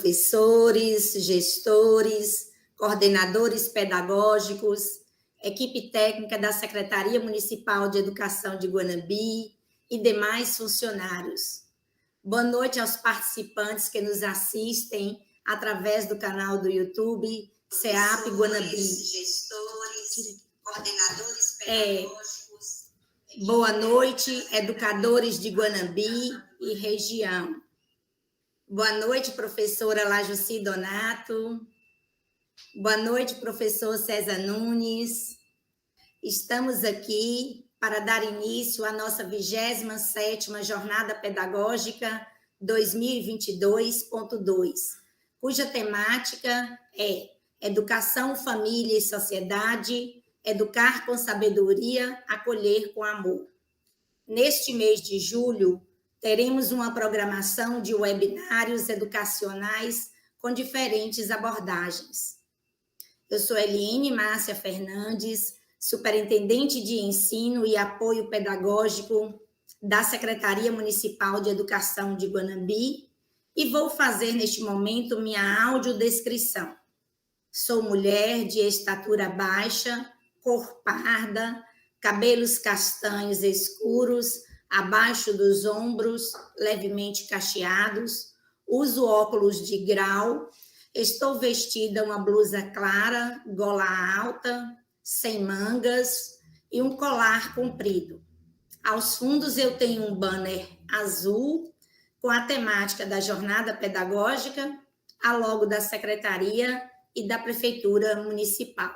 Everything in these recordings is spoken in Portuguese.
professores, gestores, coordenadores pedagógicos, equipe técnica da Secretaria Municipal de Educação de Guanabi e demais funcionários. Boa noite aos participantes que nos assistem através do canal do YouTube CEAP Guanabi. Gestores, coordenadores pedagógicos. Boa noite, educadores de Guanabi e região. Boa noite, professora Lajuci Donato. Boa noite, professor César Nunes. Estamos aqui para dar início à nossa 27ª Jornada Pedagógica 2022.2, cuja temática é Educação, Família e Sociedade, Educar com Sabedoria, Acolher com Amor. Neste mês de julho, teremos uma programação de webinários educacionais com diferentes abordagens. Eu sou Eliene Márcia Fernandes, superintendente de ensino e apoio pedagógico da Secretaria Municipal de Educação de Guanabi e vou fazer neste momento minha audiodescrição. Sou mulher de estatura baixa, cor parda, cabelos castanhos escuros, abaixo dos ombros, levemente cacheados, uso óculos de grau, estou vestida uma blusa clara, gola alta, sem mangas e um colar comprido. Aos fundos eu tenho um banner azul com a temática da jornada pedagógica, a logo da Secretaria e da Prefeitura Municipal.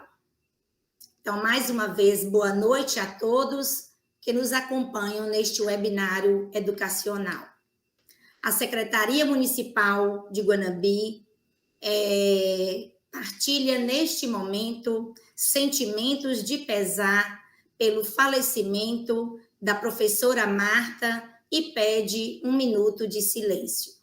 Então, mais uma vez, boa noite a todos que nos acompanham neste webinário educacional. A Secretaria Municipal de Guanabi partilha neste momento sentimentos de pesar pelo falecimento da professora Marta e pede 1 minuto de silêncio.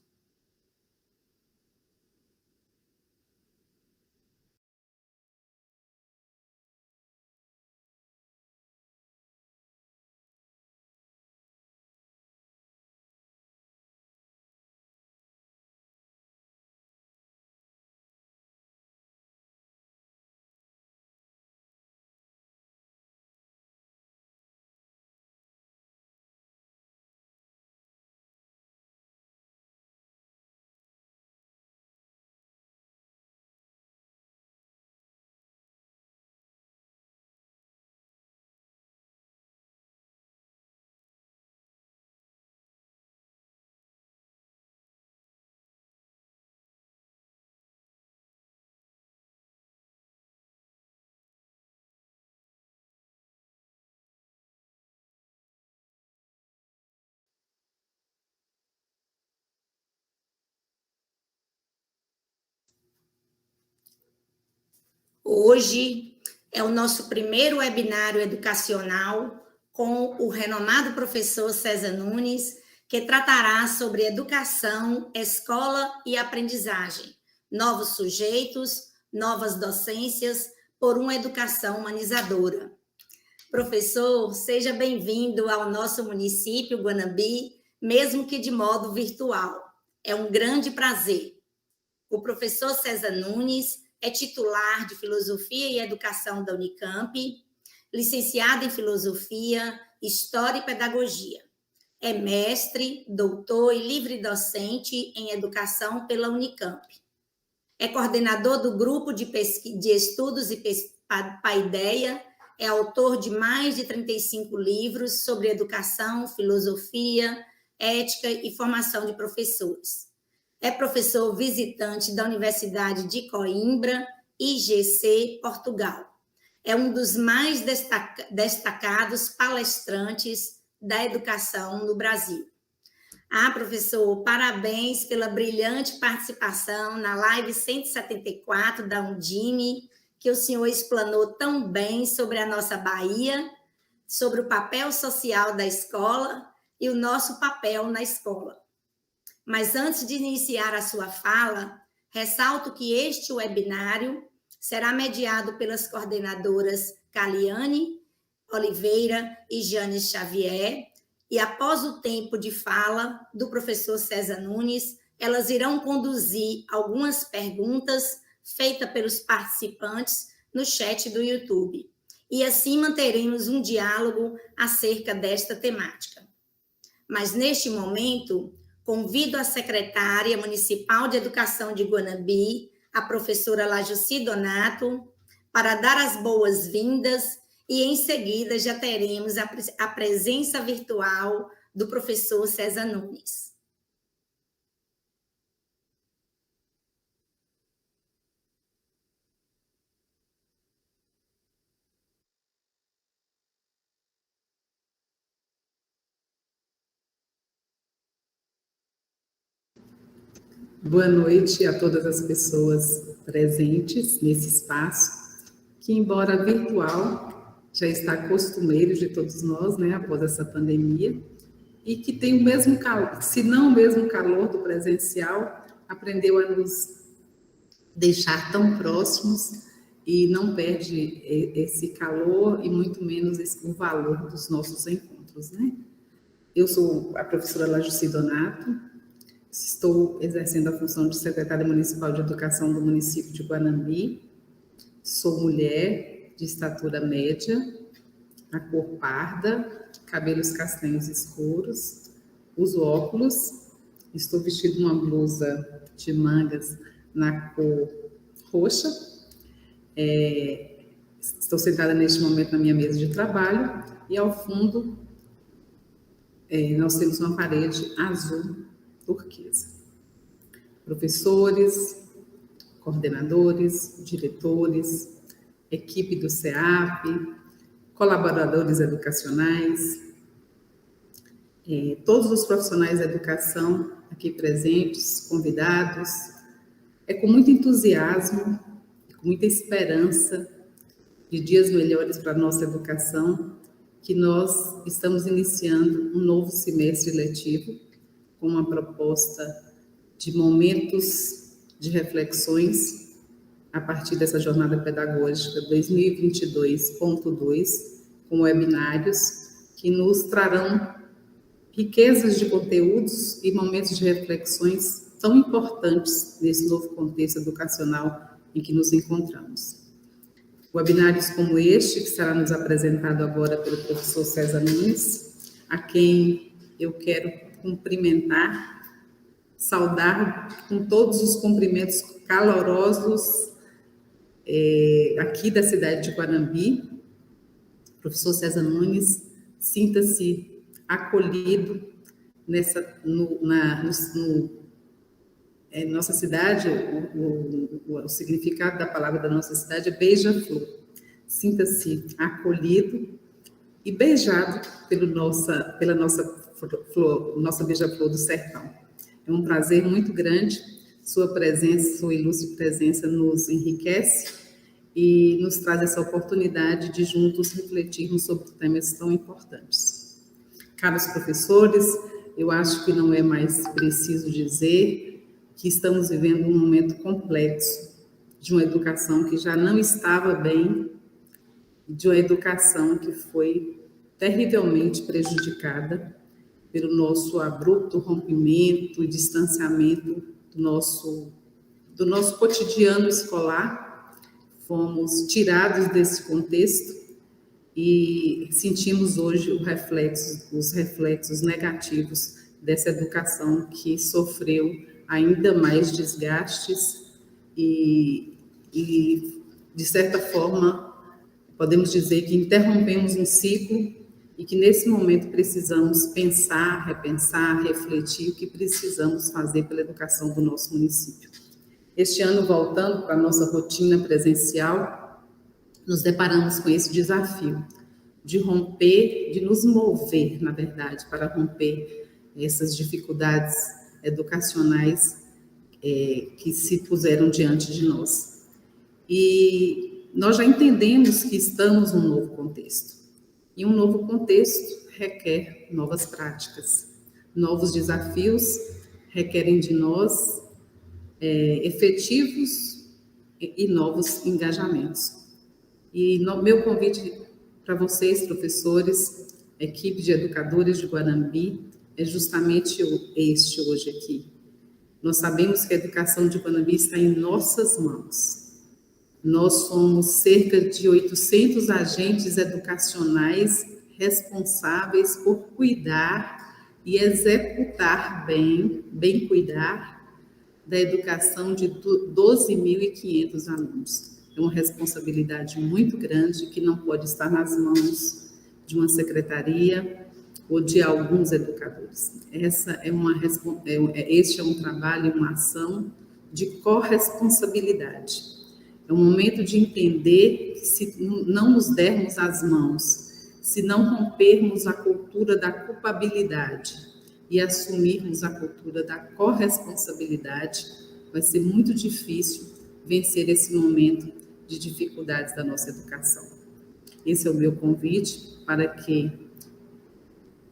Hoje é o nosso primeiro webinário educacional com o renomado professor César Nunes, que tratará sobre educação, escola e aprendizagem, novos sujeitos, novas docências por uma educação humanizadora. Professor, seja bem-vindo ao nosso município, Guanabi, mesmo que de modo virtual. É um grande prazer. O professor César Nunes é titular de Filosofia e Educação da Unicamp, licenciado em Filosofia, História e Pedagogia. É mestre, doutor e livre-docente em Educação pela Unicamp. É coordenador do Grupo de Estudos e Paideia, é autor de mais de 35 livros sobre educação, filosofia, ética e formação de professores. É professor visitante da Universidade de Coimbra, IGC, Portugal. É um dos mais destacados palestrantes da educação no Brasil. Professor, parabéns pela brilhante participação na live 174 da Undime, que o senhor explanou tão bem sobre a nossa Bahia, sobre o papel social da escola e o nosso papel na escola. Mas antes de iniciar a sua fala, ressalto que este webinário será mediado pelas coordenadoras Caliane Oliveira e Jane Xavier, e após o tempo de fala do professor César Nunes, Elas irão conduzir algumas perguntas feitas pelos participantes no chat do YouTube. E assim manteremos um diálogo acerca desta temática. Mas neste momento, convido a secretária municipal de Educação de Guanambi, a professora Lajuci Donato, para dar as boas-vindas e em seguida já teremos a presença virtual do professor César Nunes. Boa noite a todas as pessoas presentes nesse espaço, que embora virtual, já está costumeiro de todos nós, né, após essa pandemia, e que tem o mesmo calor, se não o mesmo calor do presencial, aprendeu a nos deixar tão próximos e não perde esse calor e muito menos o valor dos nossos encontros, né? Eu sou a professora Lajuci Donato, estou exercendo a função de secretária municipal de educação do município de Guanambi, sou mulher de estatura média, a cor parda, cabelos castanhos escuros, uso óculos, estou vestindo uma blusa de mangas na cor roxa, estou sentada neste momento na minha mesa de trabalho e ao fundo nós temos uma parede azul turquesa. Professores, coordenadores, diretores, equipe do CEAP, colaboradores educacionais, todos os profissionais da educação aqui presentes, convidados. É com muito entusiasmo, com muita esperança de dias melhores para a nossa educação que nós estamos iniciando um novo semestre letivo com uma proposta de momentos de reflexões a partir dessa jornada pedagógica 2022.2, com webinários que nos trarão riquezas de conteúdos e momentos de reflexões tão importantes nesse novo contexto educacional em que nos encontramos. Webinários como este, que será nos apresentado agora pelo professor César Nunes, a quem eu quero cumprimentar, saudar com todos os cumprimentos calorosos aqui da cidade de Guanambi. Professor César Nunes, sinta-se acolhido nossa cidade, o significado da palavra da nossa cidade é beija-flor. Sinta-se acolhido e beijado pela nossa beija-flor do sertão. É um prazer muito grande, sua presença, sua ilustre presença nos enriquece e nos traz essa oportunidade de juntos refletirmos sobre temas tão importantes. Caros professores, eu acho que não é mais preciso dizer que estamos vivendo um momento complexo de uma educação que já não estava bem, de uma educação que foi terrivelmente prejudicada pelo nosso abrupto rompimento e distanciamento do nosso cotidiano escolar. Fomos tirados desse contexto e sentimos hoje os reflexos negativos dessa educação que sofreu ainda mais desgastes e, de certa forma, podemos dizer que interrompemos um ciclo e que nesse momento precisamos pensar, repensar, refletir o que precisamos fazer pela educação do nosso município. Este ano, voltando para a nossa rotina presencial, nos deparamos com esse desafio de romper, de nos mover, na verdade, para romper essas dificuldades educacionais que se puseram diante de nós. E nós já entendemos que estamos num novo contexto. E um novo contexto requer novas práticas. Novos desafios requerem de nós efetivos e novos engajamentos. E meu convite para vocês, professores, equipe de educadores de Guanambi, é justamente este hoje aqui. Nós sabemos que a educação de Guanambi está em nossas mãos. Nós somos cerca de 800 agentes educacionais responsáveis por cuidar e executar bem cuidar da educação de 12.500 alunos. É uma responsabilidade muito grande que não pode estar nas mãos de uma secretaria ou de alguns educadores. Este é um trabalho, uma ação de corresponsabilidade. É um momento de entender que se não nos dermos as mãos, se não rompermos a cultura da culpabilidade e assumirmos a cultura da corresponsabilidade, vai ser muito difícil vencer esse momento de dificuldades da nossa educação. Esse é o meu convite para que,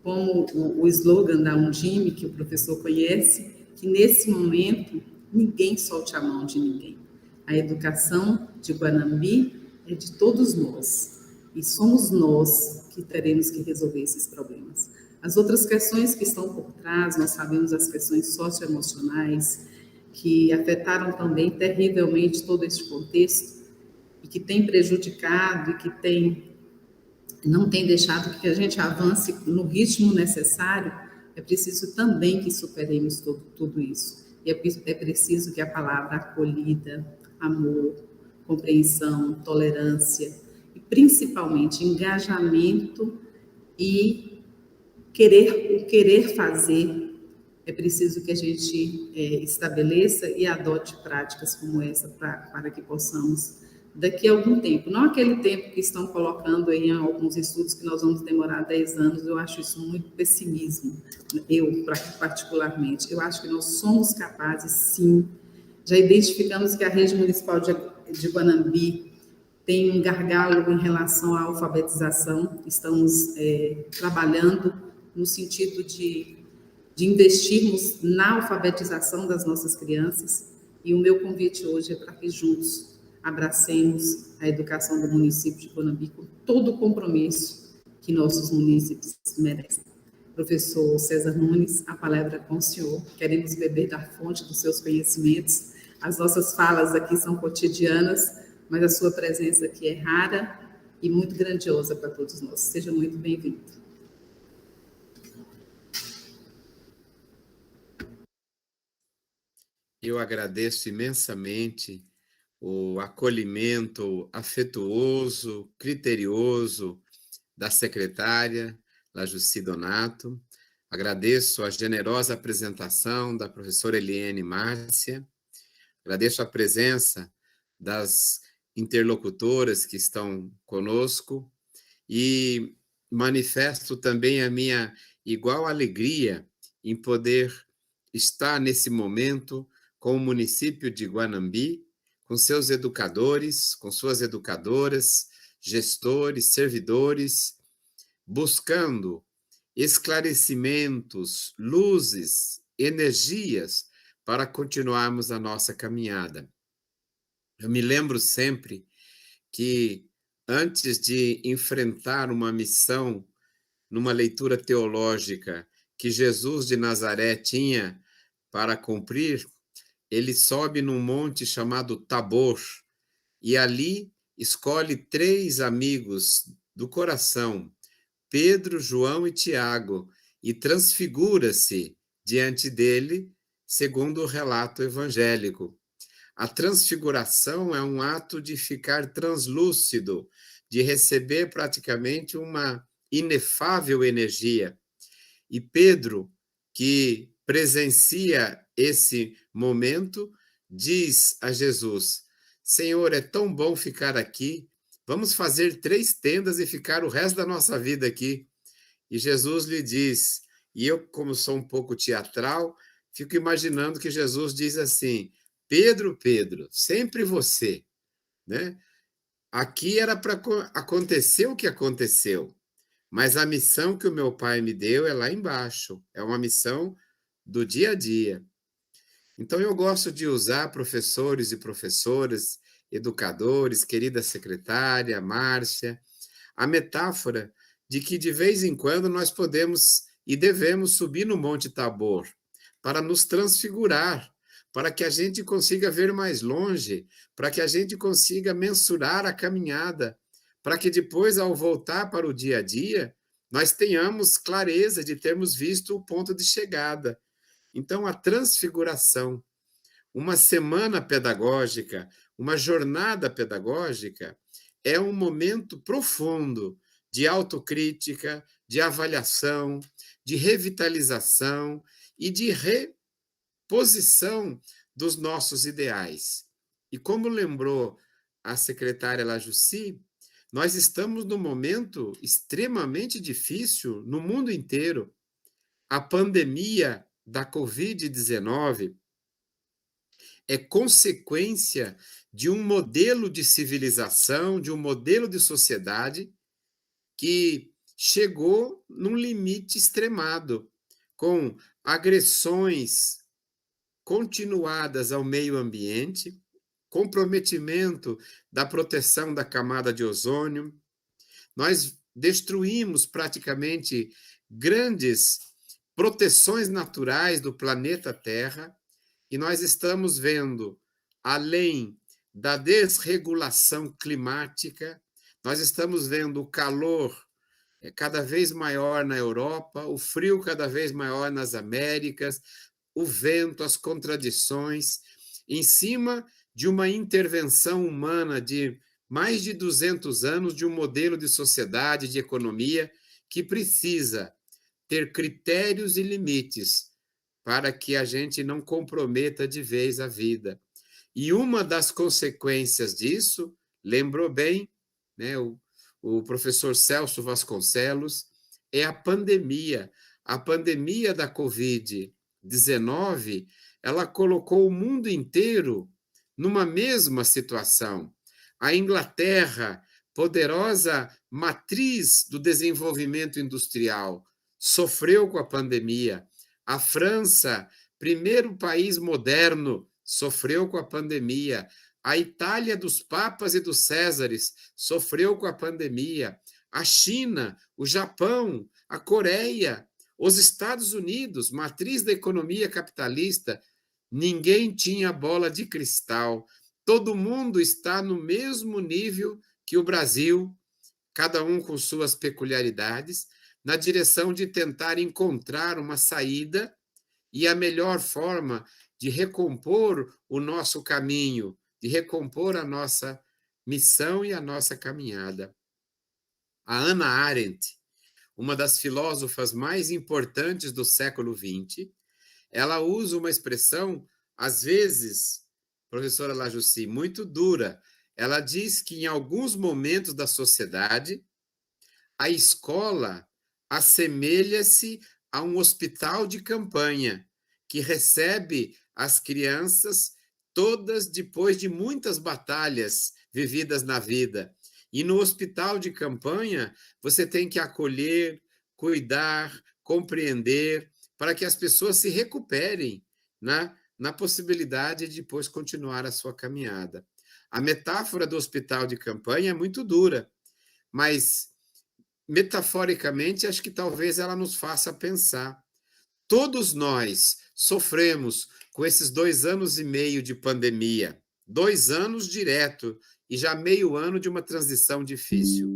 como o slogan da Undime, que o professor conhece, que nesse momento ninguém solte a mão de ninguém. A educação de Guanambi é de todos nós, e somos nós que teremos que resolver esses problemas. As outras questões que estão por trás, nós sabemos as questões socioemocionais, que afetaram também terrivelmente todo este contexto, e que tem prejudicado e que não tem deixado que a gente avance no ritmo necessário. É preciso também que superemos tudo isso. E é preciso que a palavra acolhida, amor, compreensão, tolerância e principalmente engajamento e querer fazer, é preciso que a gente estabeleça e adote práticas como essa para que possamos, daqui a algum tempo, não aquele tempo que estão colocando em alguns estudos que nós vamos demorar 10 anos, eu acho isso muito pessimismo, particularmente. Eu acho que nós somos capazes, sim. Já identificamos que a rede municipal de Guanambi tem um gargalo em relação à alfabetização. Estamos trabalhando no sentido de investirmos na alfabetização das nossas crianças. E o meu convite hoje é para que juntos abracemos a educação do município de Guanambi com todo o compromisso que nossos munícipes merecem. Professor César Nunes, a palavra é com o senhor. Queremos beber da fonte dos seus conhecimentos. As nossas falas aqui são cotidianas, mas a sua presença aqui é rara e muito grandiosa para todos nós. Seja muito bem-vindo. Eu agradeço imensamente o acolhimento afetuoso, criterioso da secretária, Lajuci Donato. Agradeço a generosa apresentação da professora Eliane Márcia. Agradeço a presença das interlocutoras que estão conosco e manifesto também a minha igual alegria em poder estar nesse momento com o município de Guanambi, com seus educadores, com suas educadoras, gestores, servidores, buscando esclarecimentos, luzes, energias para continuarmos a nossa caminhada. Eu me lembro sempre que, antes de enfrentar uma missão numa leitura teológica que Jesus de Nazaré tinha para cumprir, ele sobe num monte chamado Tabor e ali escolhe 3 amigos do coração, Pedro, João e Tiago, e transfigura-se diante dele, segundo o relato evangélico. A transfiguração é um ato de ficar translúcido, de receber praticamente uma inefável energia. E Pedro, que presencia esse momento, diz a Jesus: Senhor, é tão bom ficar aqui, vamos fazer 3 tendas e ficar o resto da nossa vida aqui. E Jesus lhe diz, e eu, como sou um pouco teatral, fico imaginando que Jesus diz assim: Pedro, Pedro, sempre você, né? Aqui era para acontecer o que aconteceu, mas a missão que o meu pai me deu é lá embaixo, é uma missão do dia a dia. Então, eu gosto de usar professores e professoras, educadores, querida secretária, Márcia, a metáfora de que, de vez em quando, nós podemos e devemos subir no Monte Tabor para nos transfigurar, para que a gente consiga ver mais longe, para que a gente consiga mensurar a caminhada, para que depois, ao voltar para o dia a dia, nós tenhamos clareza de termos visto o ponto de chegada. Então, a transfiguração, uma semana pedagógica, uma jornada pedagógica, é um momento profundo de autocrítica, de avaliação, de revitalização e de reposição dos nossos ideais. E como lembrou a secretária Lajussi, nós estamos num momento extremamente difícil no mundo inteiro. A pandemia da Covid-19 é consequência de um modelo de civilização, de um modelo de sociedade que chegou num limite extremado, com agressões continuadas ao meio ambiente, comprometimento da proteção da camada de ozônio. Nós destruímos praticamente grandes proteções naturais do planeta Terra e nós estamos vendo, além da desregulação climática, nós estamos vendo o calor cada vez maior na Europa, o frio cada vez maior nas Américas, o vento, as contradições, em cima de uma intervenção humana de mais de 200 anos de um modelo de sociedade, de economia, que precisa ter critérios e limites para que a gente não comprometa de vez a vida. E uma das consequências disso, lembrou bem, né, o professor Celso Vasconcelos, é a pandemia. A pandemia da Covid-19, ela colocou o mundo inteiro numa mesma situação. A Inglaterra, poderosa matriz do desenvolvimento industrial, sofreu com a pandemia. A França, primeiro país moderno, sofreu com a pandemia. A Itália dos papas e dos césares sofreu com a pandemia. A China, o Japão, a Coreia, os Estados Unidos, matriz da economia capitalista, ninguém tinha bola de cristal. Todo mundo está no mesmo nível que o Brasil, cada um com suas peculiaridades, na direção de tentar encontrar uma saída e a melhor forma de recompor o nosso caminho, de recompor a nossa missão e a nossa caminhada. A Hannah Arendt, uma das filósofas mais importantes do século XX, ela usa uma expressão, às vezes, professora Lajussi, muito dura. Ela diz que em alguns momentos da sociedade, a escola assemelha-se a um hospital de campanha que recebe as crianças todas depois de muitas batalhas vividas na vida. E no hospital de campanha, você tem que acolher, cuidar, compreender, para que as pessoas se recuperem, né, na possibilidade de depois continuar a sua caminhada. A metáfora do hospital de campanha é muito dura, mas metaforicamente, acho que talvez ela nos faça pensar. Todos nós sofremos com esses 2 anos e meio de pandemia, 2 anos direto e já meio ano de uma transição difícil.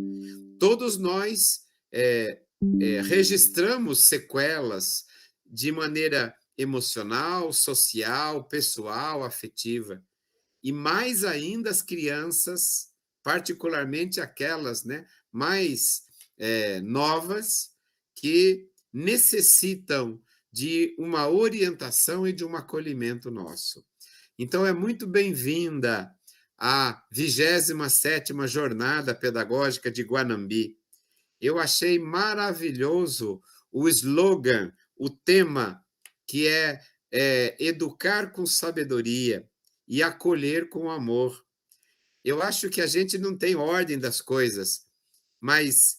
Todos nós registramos sequelas de maneira emocional, social, pessoal, afetiva. E mais ainda as crianças, particularmente aquelas, né, mais novas, que necessitam de uma orientação e de um acolhimento nosso. Então, é muito bem-vinda a 27ª Jornada Pedagógica de Guanambi. Eu achei maravilhoso o slogan, o tema, que é educar com sabedoria e acolher com amor. Eu acho que a gente não tem ordem das coisas, mas,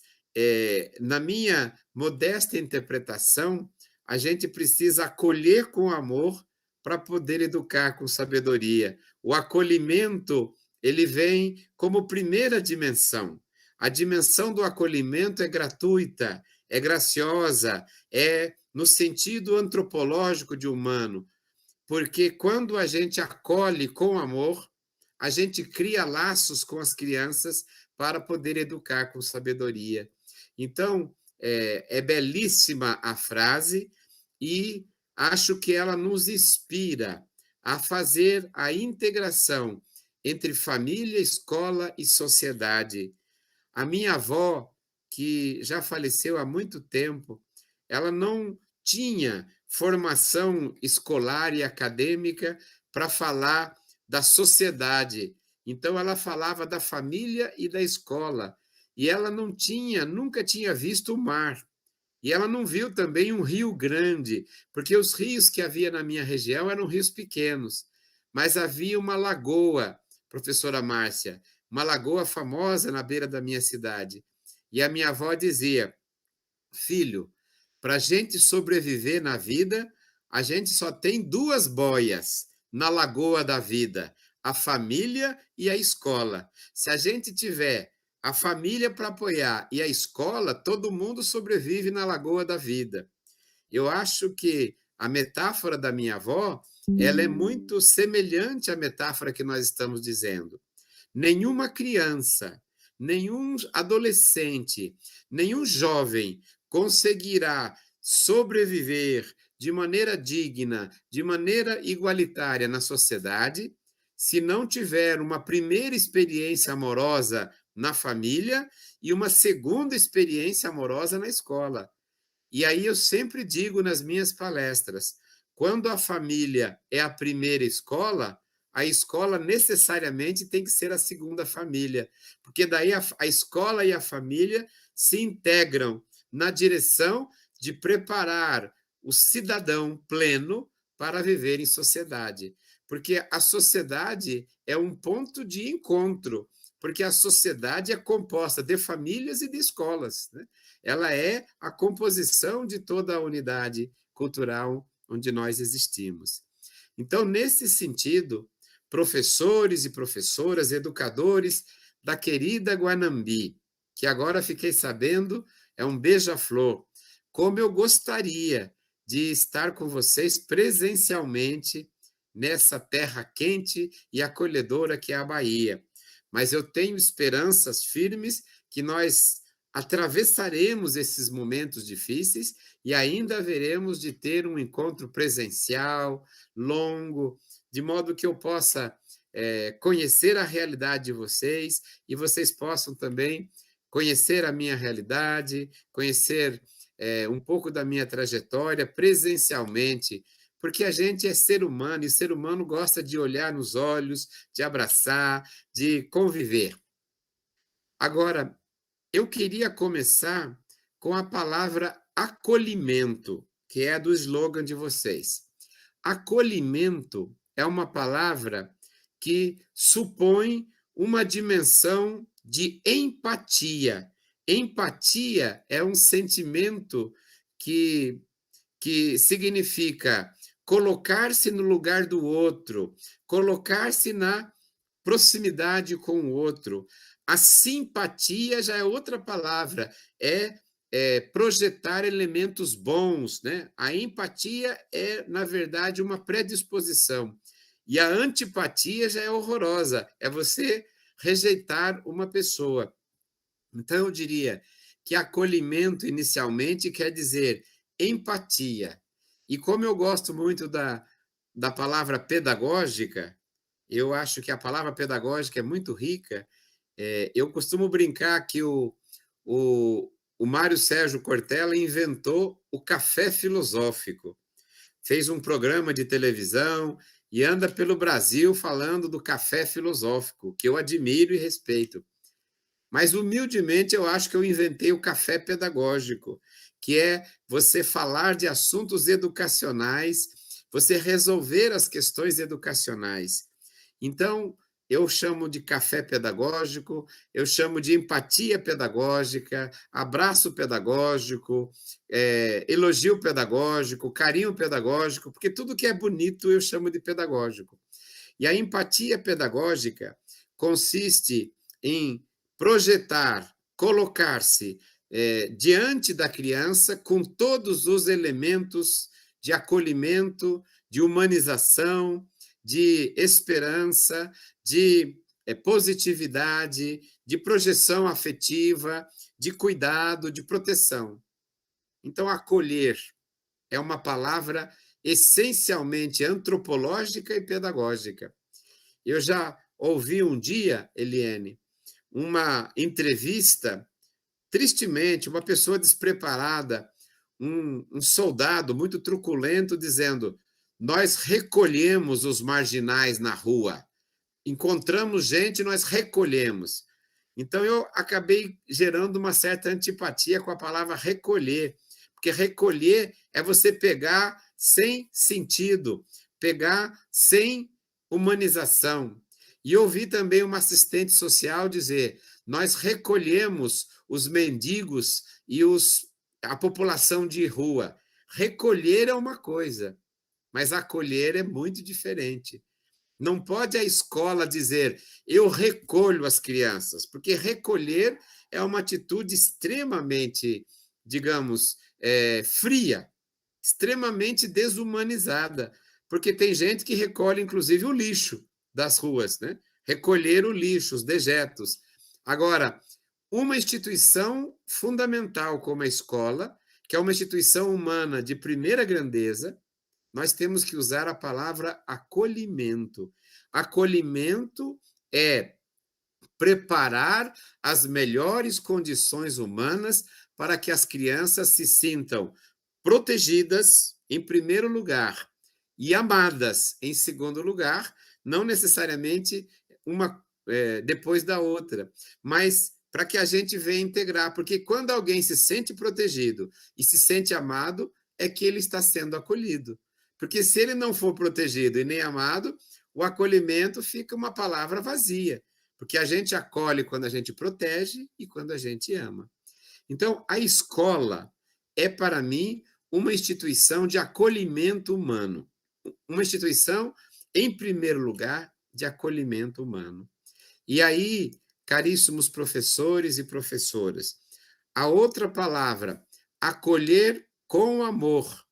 na minha modesta interpretação, a gente precisa acolher com amor para poder educar com sabedoria. O acolhimento, ele vem como primeira dimensão. A dimensão do acolhimento é gratuita, é graciosa, é no sentido antropológico de humano. porque quando a gente acolhe com amor, a gente cria laços com as crianças para poder educar com sabedoria. Então, é belíssima a frase e acho que ela nos inspira a fazer a integração entre família, escola e sociedade. A minha avó, que já faleceu há muito tempo, ela não tinha formação escolar e acadêmica para falar da sociedade. Então, ela falava da família e da escola. E ela nunca tinha visto o mar. E ela não viu também um rio grande, porque os rios que havia na minha região eram rios pequenos. Mas havia uma lagoa, professora Márcia, uma lagoa famosa na beira da minha cidade. E a minha avó dizia: filho, para a gente sobreviver na vida, a gente só tem duas boias na lagoa da vida: a família e a escola. Se a gente tiver a família para apoiar e a escola, todo mundo sobrevive na lagoa da vida. Eu acho que a metáfora da minha avó, ela é muito semelhante à metáfora que nós estamos dizendo. Nenhuma criança, nenhum adolescente, nenhum jovem conseguirá sobreviver de maneira digna, de maneira igualitária na sociedade, se não tiver uma primeira experiência amorosa na família e uma segunda experiência amorosa na escola. E aí eu sempre digo nas minhas palestras, quando a família é a primeira escola, a escola necessariamente tem que ser a segunda família, porque daí a escola e a família se integram na direção de preparar o cidadão pleno para viver em sociedade. Porque a sociedade é um ponto de encontro, porque a sociedade é composta de famílias e de escolas, né? Ela é a composição de toda a unidade cultural onde nós existimos. Então, nesse sentido, professores e professoras, educadores da querida Guanambi, que agora fiquei sabendo é um beija-flor, como eu gostaria de estar com vocês presencialmente nessa terra quente e acolhedora que é a Bahia. Mas eu tenho esperanças firmes que nós atravessaremos esses momentos difíceis e ainda haveremos de ter um encontro presencial, longo, de modo que eu possa conhecer a realidade de vocês e vocês possam também conhecer a minha realidade, conhecer um pouco da minha trajetória presencialmente, porque a gente é ser humano e ser humano gosta de olhar nos olhos, de abraçar, de conviver. Agora, eu queria começar com a palavra acolhimento, que é do slogan de vocês. Acolhimento é uma palavra que supõe uma dimensão de empatia. Empatia é um sentimento que significa colocar-se no lugar do outro, colocar-se na proximidade com o outro. A simpatia já é outra palavra, é projetar elementos bons, né? A empatia é, na verdade, uma predisposição. E a antipatia já é horrorosa, é você rejeitar uma pessoa. Então, eu diria que acolhimento, inicialmente, quer dizer empatia. E como eu gosto muito da palavra pedagógica, eu acho que a palavra pedagógica é muito rica. Eu costumo brincar que o Mário Sérgio Cortella inventou o café filosófico. Fez um programa de televisão e anda pelo Brasil falando do café filosófico, que eu admiro e respeito. Mas, humildemente, eu acho que eu inventei o café pedagógico, que é você falar de assuntos educacionais, você resolver as questões educacionais. Então, eu chamo de café pedagógico, eu chamo de empatia pedagógica, abraço pedagógico, elogio pedagógico, carinho pedagógico, porque tudo que é bonito eu chamo de pedagógico. E a empatia pedagógica consiste em projetar, colocar-se diante da criança com todos os elementos de acolhimento, de humanização, de esperança, de positividade, de projeção afetiva, de cuidado, de proteção. Então, acolher é uma palavra essencialmente antropológica e pedagógica. Eu já ouvi um dia, Eliane, uma entrevista, tristemente, uma pessoa despreparada, um soldado muito truculento, dizendo: nós recolhemos os marginais na rua. Encontramos gente, nós recolhemos. Então, eu acabei gerando uma certa antipatia com a palavra recolher, porque recolher é você pegar sem sentido, pegar sem humanização. E ouvi também uma assistente social dizer: nós recolhemos os mendigos e a população de rua. Recolher é uma coisa, mas acolher é muito diferente. Não pode a escola dizer: eu recolho as crianças, porque recolher é uma atitude extremamente, digamos, fria, extremamente desumanizada, porque tem gente que recolhe, inclusive, o lixo das ruas, né? Recolher o lixo, os dejetos. Agora, uma instituição fundamental como a escola, que é uma instituição humana de primeira grandeza, nós temos que usar a palavra acolhimento. Acolhimento é preparar as melhores condições humanas para que as crianças se sintam protegidas, em primeiro lugar, e amadas, em segundo lugar, não necessariamente uma depois da outra, mas para que a gente venha integrar, porque quando alguém se sente protegido e se sente amado, é que ele está sendo acolhido. Porque se ele não for protegido e nem amado, o acolhimento fica uma palavra vazia, porque a gente acolhe quando a gente protege e quando a gente ama. Então, a escola é, para mim, uma instituição de acolhimento humano. Uma instituição, em primeiro lugar, de acolhimento humano. E aí, caríssimos professores e professoras, a outra palavra, acolher com amor.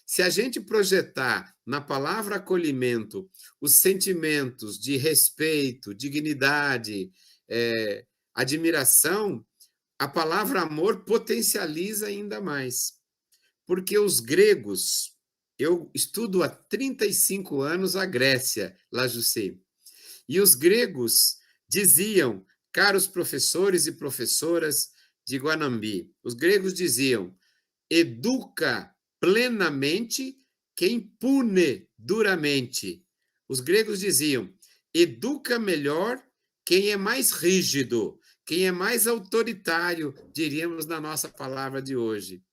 Se a gente projetar na palavra acolhimento os sentimentos de respeito, dignidade, admiração, a palavra amor potencializa ainda mais. Porque os gregos, eu estudo há 35 anos a Grécia, lá Jussi, e os gregos diziam, caros professores e professoras de Guanambi, os gregos diziam: educa plenamente quem pune duramente. Os gregos diziam: educa melhor quem é mais rígido, quem é mais autoritário, diríamos na nossa palavra de hoje.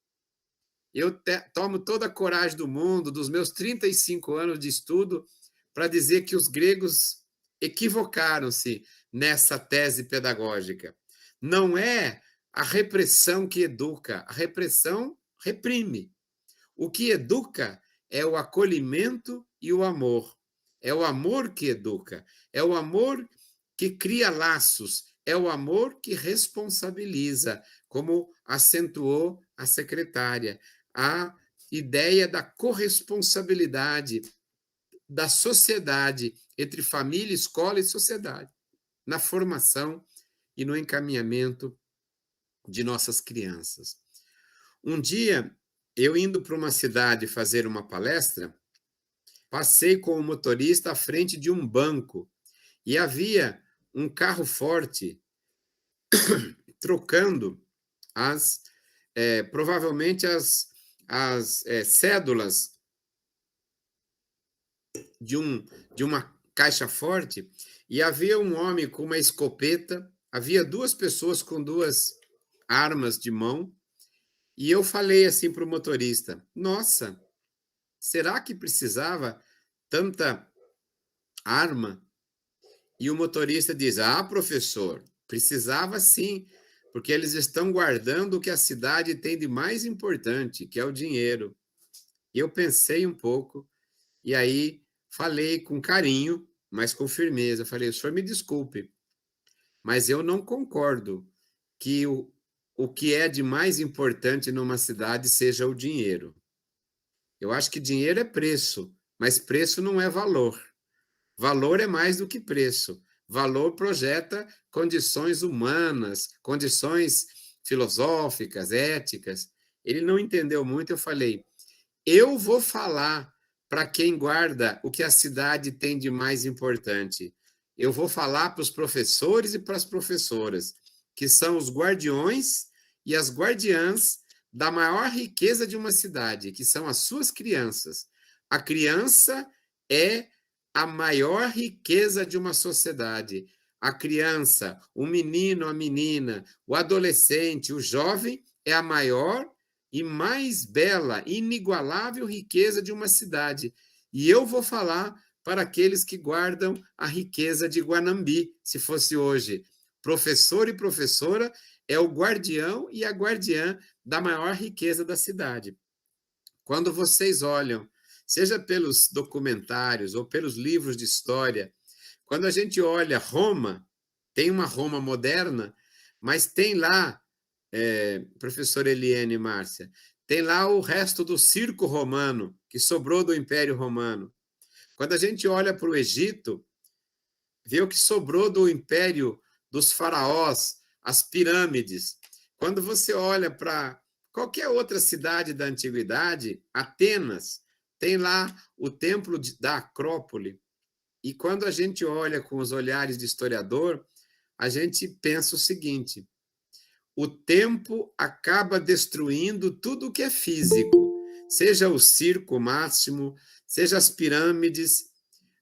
Eu tomo toda a coragem do mundo, dos meus 35 anos de estudo, para dizer que os gregos equivocaram-se nessa tese pedagógica. Não é a repressão que educa, a repressão reprime. O que educa é o acolhimento e o amor. É o amor que educa, é o amor que cria laços, é o amor que responsabiliza, como acentuou a secretária. A ideia da corresponsabilidade da sociedade entre família, escola e sociedade, na formação e no encaminhamento de nossas crianças. Um dia, eu indo para uma cidade fazer uma palestra, passei com o motorista à frente de um banco e havia um carro forte trocando provavelmente as cédulas de uma caixa forte, e havia um homem com uma escopeta, havia duas pessoas com duas armas de mão, e eu falei assim para o motorista: nossa, será que precisava tanta arma? E o motorista diz: ah, professor, precisava sim, porque eles estão guardando o que a cidade tem de mais importante, que é o dinheiro. E eu pensei um pouco, e aí falei com carinho, mas com firmeza. Falei: o senhor me desculpe, mas eu não concordo que o que é de mais importante numa cidade seja o dinheiro. Eu acho que dinheiro é preço, mas preço não é valor. Valor é mais do que preço. Valor projeta condições humanas, condições filosóficas, éticas. Ele não entendeu muito, eu falei, eu vou falar para quem guarda o que a cidade tem de mais importante. Eu vou falar para os professores e para as professoras, que são os guardiões e as guardiãs da maior riqueza de uma cidade, que são as suas crianças. A criança é a maior riqueza de uma sociedade. A criança, o menino, a menina, o adolescente, o jovem é a maior e mais bela, inigualável riqueza de uma cidade. E eu vou falar para aqueles que guardam a riqueza de Guanambi, se fosse hoje. Professor e professora é o guardião e a guardiã da maior riqueza da cidade. Quando vocês olham, seja pelos documentários ou pelos livros de história, quando a gente olha Roma, tem uma Roma moderna, mas tem lá, professora Eliane e Márcia, tem lá o resto do circo romano, que sobrou do Império Romano. Quando a gente olha para o Egito, vê o que sobrou do Império dos faraós, as pirâmides. Quando você olha para qualquer outra cidade da antiguidade, Atenas, tem lá o templo da Acrópole. E quando a gente olha com os olhares de historiador, a gente pensa o seguinte: o tempo acaba destruindo tudo o que é físico, seja o circo máximo, seja as pirâmides,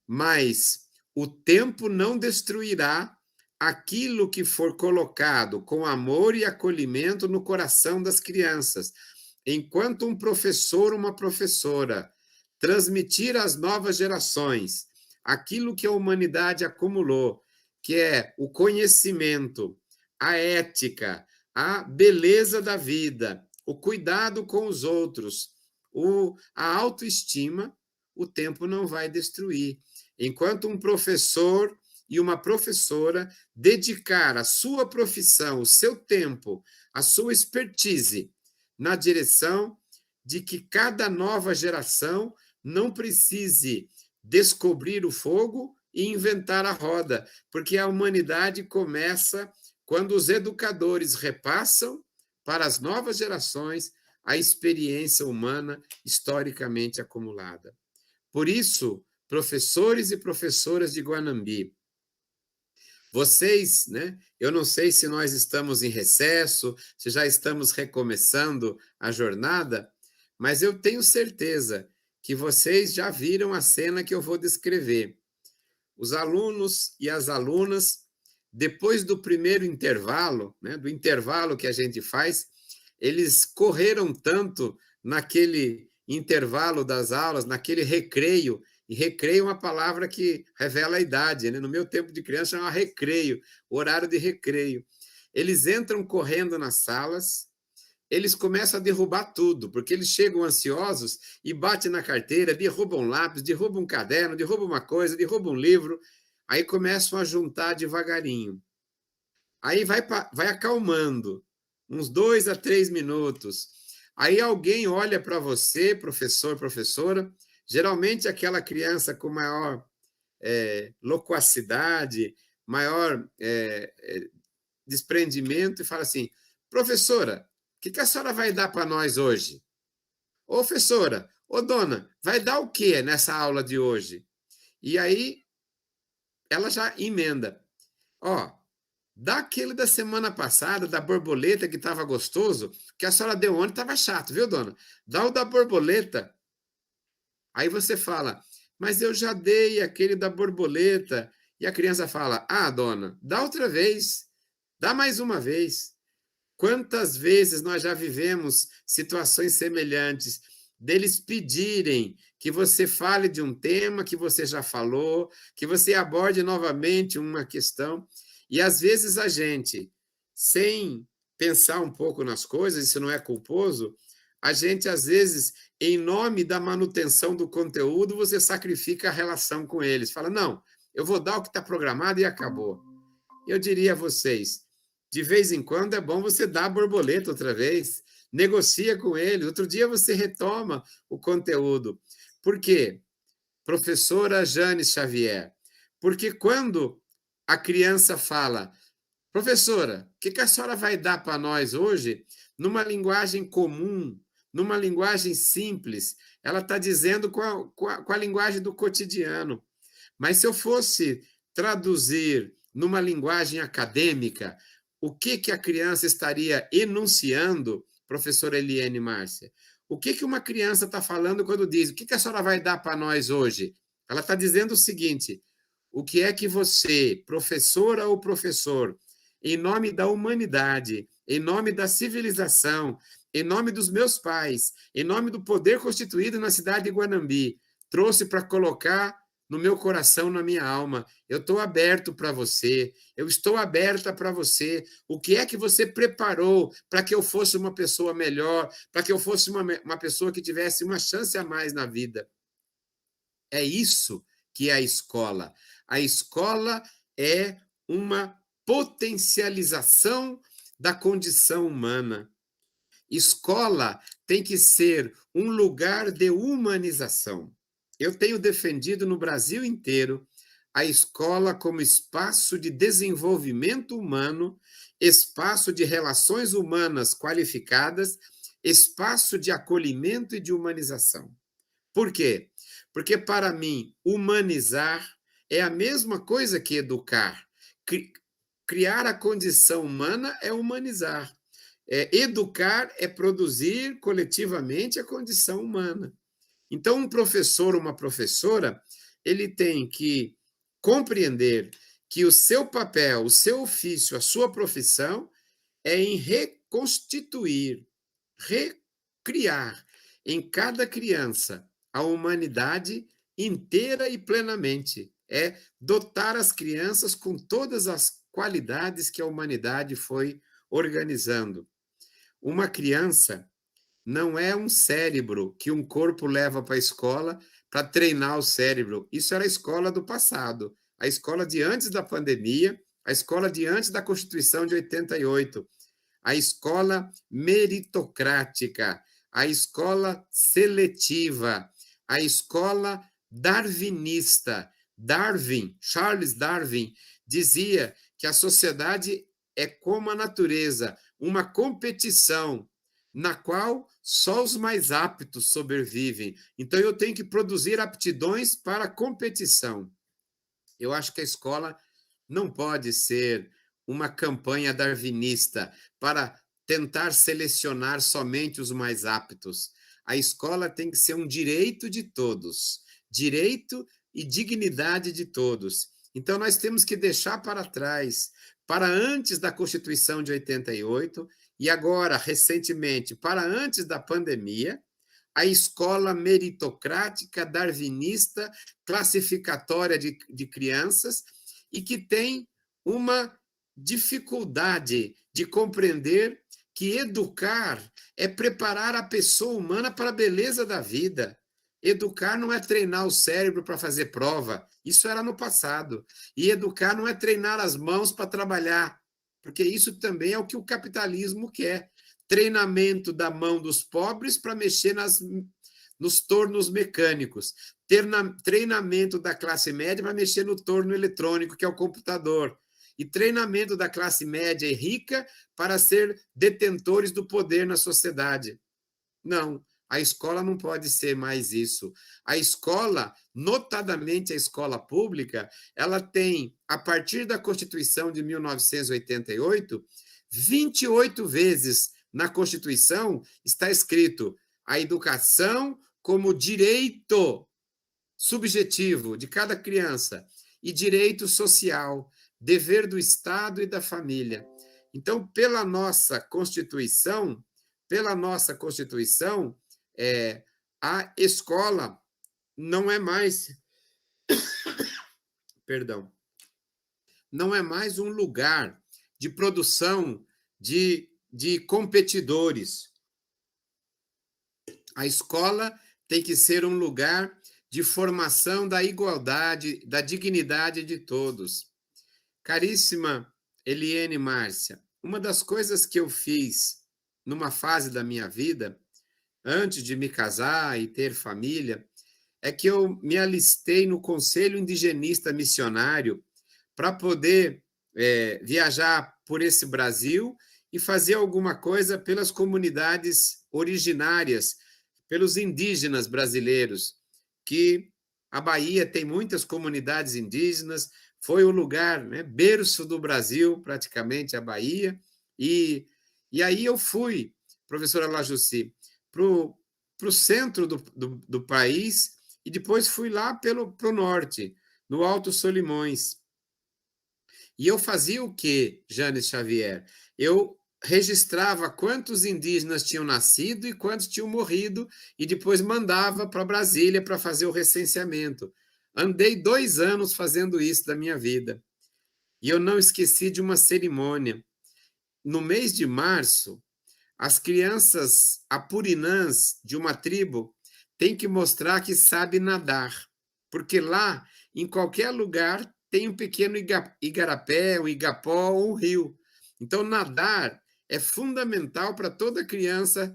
mas o tempo não destruirá aquilo que for colocado com amor e acolhimento no coração das crianças. Enquanto um professor, uma professora transmitir às novas gerações aquilo que a humanidade acumulou, que é o conhecimento, a ética, a beleza da vida, o cuidado com os outros, a autoestima, o tempo não vai destruir. Enquanto um professor e uma professora dedicar a sua profissão, o seu tempo, a sua expertise na direção de que cada nova geração não precise descobrir o fogo e inventar a roda, porque a humanidade começa quando os educadores repassam para as novas gerações a experiência humana historicamente acumulada. Por isso, professores e professoras de Guanambi, vocês, né? Eu não sei se nós estamos em recesso, se já estamos recomeçando a jornada, mas eu tenho certeza que vocês já viram a cena que eu vou descrever. Os alunos e as alunas, depois do primeiro intervalo, né, do intervalo que a gente faz, eles correram tanto naquele intervalo das aulas, naquele recreio, e recreio é uma palavra que revela a idade, né? No meu tempo de criança chamava recreio, horário de recreio. Eles entram correndo nas salas, eles começam a derrubar tudo, porque eles chegam ansiosos e batem na carteira, derrubam um lápis, derrubam um caderno, derrubam uma coisa, derrubam um livro, aí começam a juntar devagarinho. Aí vai acalmando, uns 2 a 3 minutos. Aí alguém olha para você, professor, professora, geralmente aquela criança com maior loquacidade, maior desprendimento, e fala assim: professora, o que a senhora vai dar para nós hoje? Ô, professora, ô, dona, vai dar o quê nessa aula de hoje? E aí ela já emenda. Ó, dá aquele da semana passada, da borboleta, que estava gostoso, que a senhora deu ontem, estava chato, viu, dona? Dá o da borboleta. Aí você fala, mas eu já dei aquele da borboleta. E a criança fala, ah, dona, dá outra vez, dá mais uma vez. Quantas vezes nós já vivemos situações semelhantes, deles pedirem que você fale de um tema que você já falou, que você aborde novamente uma questão, e às vezes a gente, sem pensar um pouco nas coisas, isso não é culposo, a gente às vezes, em nome da manutenção do conteúdo, você sacrifica a relação com eles, fala, não, eu vou dar o que está programado e acabou. Eu diria a vocês, de vez em quando é bom você dar a borboleta outra vez, negocia com ele, outro dia você retoma o conteúdo. Por quê? professora Jane Xavier, porque quando a criança fala, professora, o que a senhora vai dar para nós hoje, numa linguagem comum, numa linguagem simples, ela está dizendo com a linguagem do cotidiano. Mas se eu fosse traduzir numa linguagem acadêmica, o que a criança estaria enunciando, professora Eliane Márcia? O que uma criança está falando quando diz, o que a senhora vai dar para nós hoje? Ela está dizendo o seguinte, o que é que você, professora ou professor, em nome da humanidade, em nome da civilização, em nome dos meus pais, em nome do poder constituído na cidade de Guanambi, trouxe para colocar no meu coração, na minha alma. Eu estou aberto para você, eu estou aberta para você. O que é que você preparou para que eu fosse uma pessoa melhor, para que eu fosse uma pessoa que tivesse uma chance a mais na vida? É isso que é a escola. A escola é uma potencialização da condição humana. Escola tem que ser um lugar de humanização. Eu tenho defendido no Brasil inteiro a escola como espaço de desenvolvimento humano, espaço de relações humanas qualificadas, espaço de acolhimento e de humanização. Por quê? Porque, para mim, humanizar é a mesma coisa que educar. Criar a condição humana é humanizar. Educar é produzir coletivamente a condição humana. Então, um professor, uma professora, ele tem que compreender que o seu papel, o seu ofício, a sua profissão é em reconstituir, recriar em cada criança a humanidade inteira e plenamente. É dotar as crianças com todas as qualidades que a humanidade foi organizando. Uma criança não é um cérebro que um corpo leva para a escola para treinar o cérebro. Isso era a escola do passado, a escola de antes da pandemia, a escola de antes da Constituição de 88, a escola meritocrática, a escola seletiva, a escola darwinista. Charles Darwin, dizia que a sociedade é como a natureza, uma competição na qual só os mais aptos sobrevivem. Então, eu tenho que produzir aptidões para a competição. Eu acho que a escola não pode ser uma campanha darwinista para tentar selecionar somente os mais aptos. A escola tem que ser um direito de todos, direito e dignidade de todos. Então, nós temos que deixar para trás, para antes da Constituição de 88, e agora, recentemente, para antes da pandemia, a escola meritocrática, darwinista, classificatória de crianças, e que tem uma dificuldade de compreender que educar é preparar a pessoa humana para a beleza da vida. Educar não é treinar o cérebro para fazer prova, isso era no passado. E educar não é treinar as mãos para trabalhar, porque isso também é o que o capitalismo quer. Treinamento da mão dos pobres para mexer nos tornos mecânicos. Treinamento da classe média para mexer no torno eletrônico, que é o computador. E treinamento da classe média e rica para ser detentores do poder na sociedade. Não, a escola não pode ser mais isso. A escola, notadamente a escola pública, ela tem, a partir da Constituição de 1988, 28 vezes na Constituição está escrito a educação como direito subjetivo de cada criança e direito social, dever do Estado e da família. Então, pela nossa Constituição, a escola não é mais, não é mais um lugar de produção de competidores. A escola tem que ser um lugar de formação da igualdade, da dignidade de todos. Caríssima Eliane Márcia, uma das coisas que eu fiz numa fase da minha vida, antes de me casar e ter família, é que eu me alistei no Conselho Indigenista Missionário para poder viajar por esse Brasil e fazer alguma coisa pelas comunidades originárias, pelos indígenas brasileiros, que a Bahia tem muitas comunidades indígenas, foi o lugar, né, berço do Brasil, praticamente, a Bahia, e aí eu fui, professora Lajussi, para o centro do país, e depois fui lá para o norte, no Alto Solimões. E eu fazia o quê, Janes Xavier? Eu registrava quantos indígenas tinham nascido e quantos tinham morrido, e depois mandava para Brasília para fazer o recenseamento. Andei 2 anos fazendo isso da minha vida. E eu não esqueci de uma cerimônia. No mês de março, as crianças apurinãs de uma tribo têm que mostrar que sabe nadar, porque lá, em qualquer lugar, tem um pequeno igarapé, um igapó ou um rio. Então, nadar é fundamental para toda criança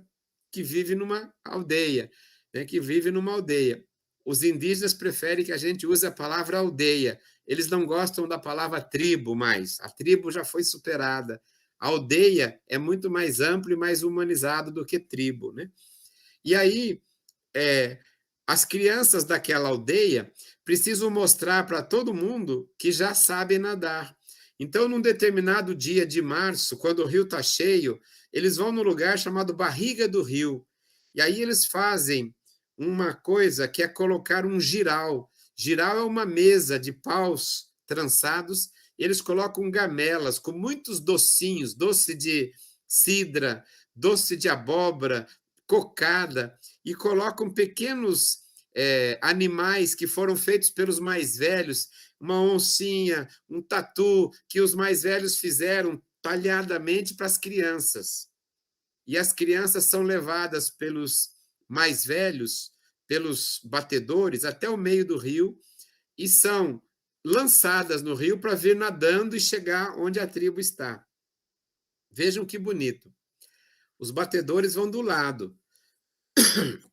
que vive numa aldeia, né, que vive numa aldeia. Os indígenas preferem que a gente use a palavra aldeia. Eles não gostam da palavra tribo mais. A tribo já foi superada. A aldeia é muito mais amplo e mais humanizado do que tribo, né? E aí, as crianças daquela aldeia precisam mostrar para todo mundo que já sabem nadar. Então, num determinado dia de março, quando o rio está cheio, eles vão num lugar chamado Barriga do Rio. E aí eles fazem uma coisa que é colocar um giral. Giral é uma mesa de paus trançados, e eles colocam gamelas com muitos docinhos, doce de cidra, doce de abóbora, cocada, e colocam pequenos animais que foram feitos pelos mais velhos, uma oncinha, um tatu, que os mais velhos fizeram talhadamente para as crianças. E as crianças são levadas pelos mais velhos, pelos batedores, até o meio do rio, e são lançadas no rio para vir nadando e chegar onde a tribo está. Vejam que bonito. Os batedores vão do lado,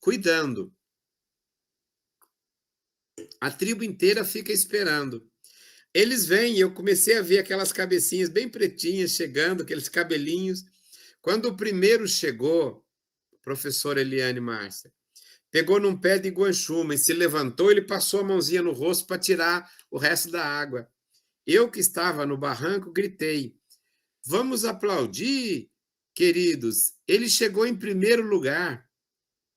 cuidando. A tribo inteira fica esperando. Eles vêm e eu comecei a ver aquelas cabecinhas bem pretinhas chegando, aqueles cabelinhos. Quando o primeiro chegou, professora Eliane Márcia, pegou num pé de guanchuma e se levantou, ele passou a mãozinha no rosto para tirar o resto da água. Eu que estava no barranco gritei: vamos aplaudir, queridos. Ele chegou em primeiro lugar.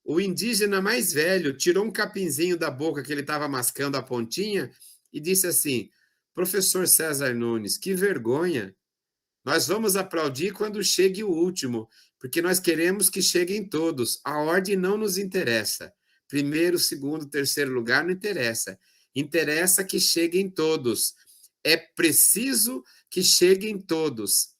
O indígena mais velho tirou um capinzinho da boca que ele estava mascando a pontinha e disse assim: professor César Nunes, que vergonha. Nós vamos aplaudir quando chegue o último, porque nós queremos que cheguem todos. A ordem não nos interessa. Primeiro, segundo, terceiro lugar não interessa. Interessa que cheguem todos. É preciso que cheguem todos.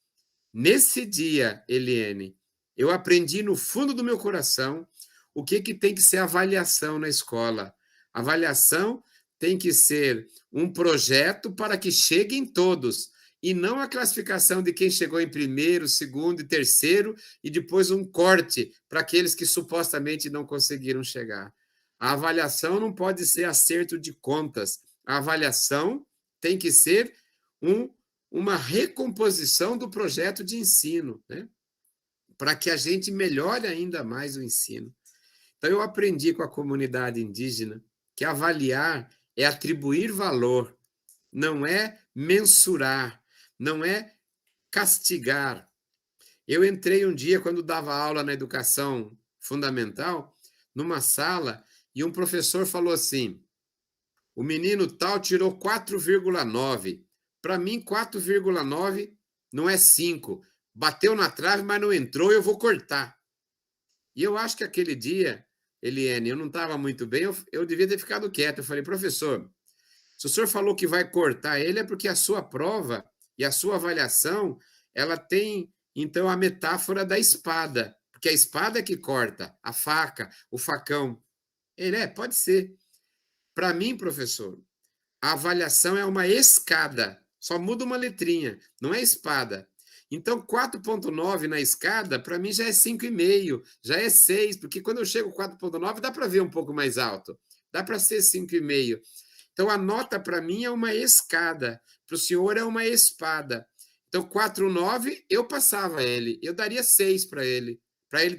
Nesse dia, Eliane, eu aprendi no fundo do meu coração o que tem que ser avaliação na escola. Avaliação tem que ser um projeto para que cheguem todos, e não a classificação de quem chegou em primeiro, segundo e terceiro, e depois um corte para aqueles que supostamente não conseguiram chegar. A avaliação não pode ser acerto de contas. A avaliação tem que ser uma recomposição do projeto de ensino, né? Para que a gente melhore ainda mais o ensino. Então, eu aprendi com a comunidade indígena que avaliar é atribuir valor, não é mensurar, não é castigar. Eu entrei um dia, quando dava aula na educação fundamental, numa sala, e um professor falou assim: o menino tal tirou 4,9. Para mim, 4,9 não é 5. Bateu na trave, mas não entrou, eu vou cortar. E eu acho que aquele dia, Eliane, eu não estava muito bem, eu devia ter ficado quieto. Eu falei: professor, se o senhor falou que vai cortar ele, é porque a sua prova e a sua avaliação, ela tem, então, a metáfora da espada, porque a espada é que corta, a faca, o facão. Ele pode ser. Para mim, professor, a avaliação é uma escada, só muda uma letrinha, não é espada. Então, 4,9 na escada, para mim já é 5,5, já é 6, porque quando eu chego 4,9 dá para ver um pouco mais alto. dá para ser 5,5. Então, a nota para mim é uma escada, para o senhor é uma espada. Então, 4,9, eu passava ele, eu daria 6 para ele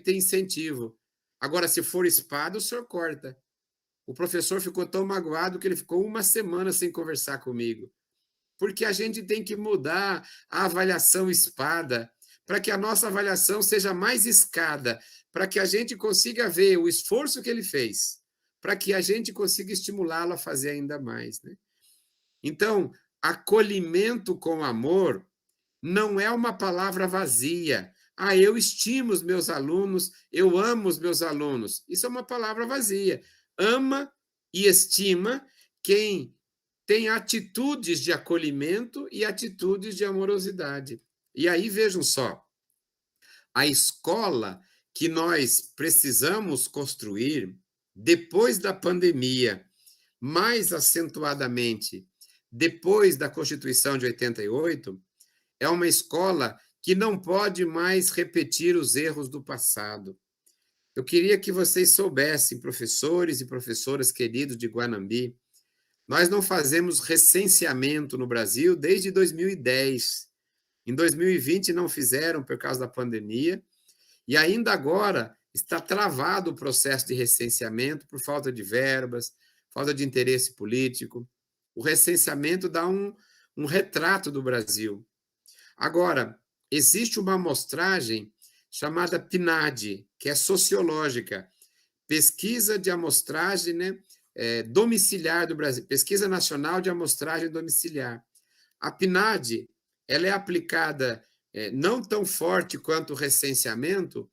ter incentivo. Agora, se for espada, o senhor corta. O professor ficou tão magoado que ele ficou uma semana sem conversar comigo. Porque a gente tem que mudar a avaliação espada, para que a nossa avaliação seja mais escada, para que a gente consiga ver o esforço que ele fez, para que a gente consiga estimulá-lo a fazer ainda mais, né? Então, acolhimento com amor não é uma palavra vazia. Ah, eu estimo os meus alunos, eu amo os meus alunos. Isso é uma palavra vazia. Ama e estima quem tem atitudes de acolhimento e atitudes de amorosidade. E aí, vejam só, a escola que nós precisamos construir depois da pandemia, mais acentuadamente depois da Constituição de 88, é uma escola que não pode mais repetir os erros do passado. Eu queria que vocês soubessem, professores e professoras queridos de Guanambi, nós não fazemos recenseamento no Brasil desde 2010. Em 2020 não fizeram por causa da pandemia, e ainda agora está travado o processo de recenseamento por falta de verbas, falta de interesse político. O recenseamento dá um retrato do Brasil. Agora, existe uma amostragem chamada PNAD, que é sociológica, Pesquisa de Amostragem, né, domiciliar do Brasil, Pesquisa Nacional de Amostragem Domiciliar. A PNAD, ela é aplicada não tão forte quanto o recenseamento,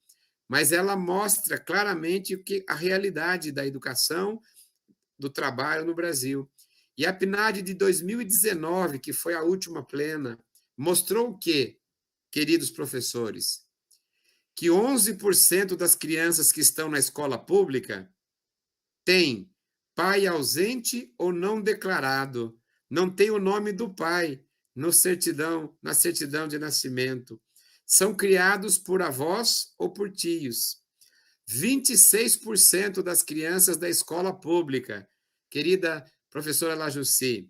mas ela mostra claramente a realidade da educação, do trabalho no Brasil. E a PNAD de 2019, que foi a última plena, mostrou o quê, queridos professores? Que 11% das crianças que estão na escola pública têm pai ausente ou não declarado, não tem o nome do pai na certidão de nascimento. São criados por avós ou por tios. 26% das crianças da escola pública, querida professora Lajussi,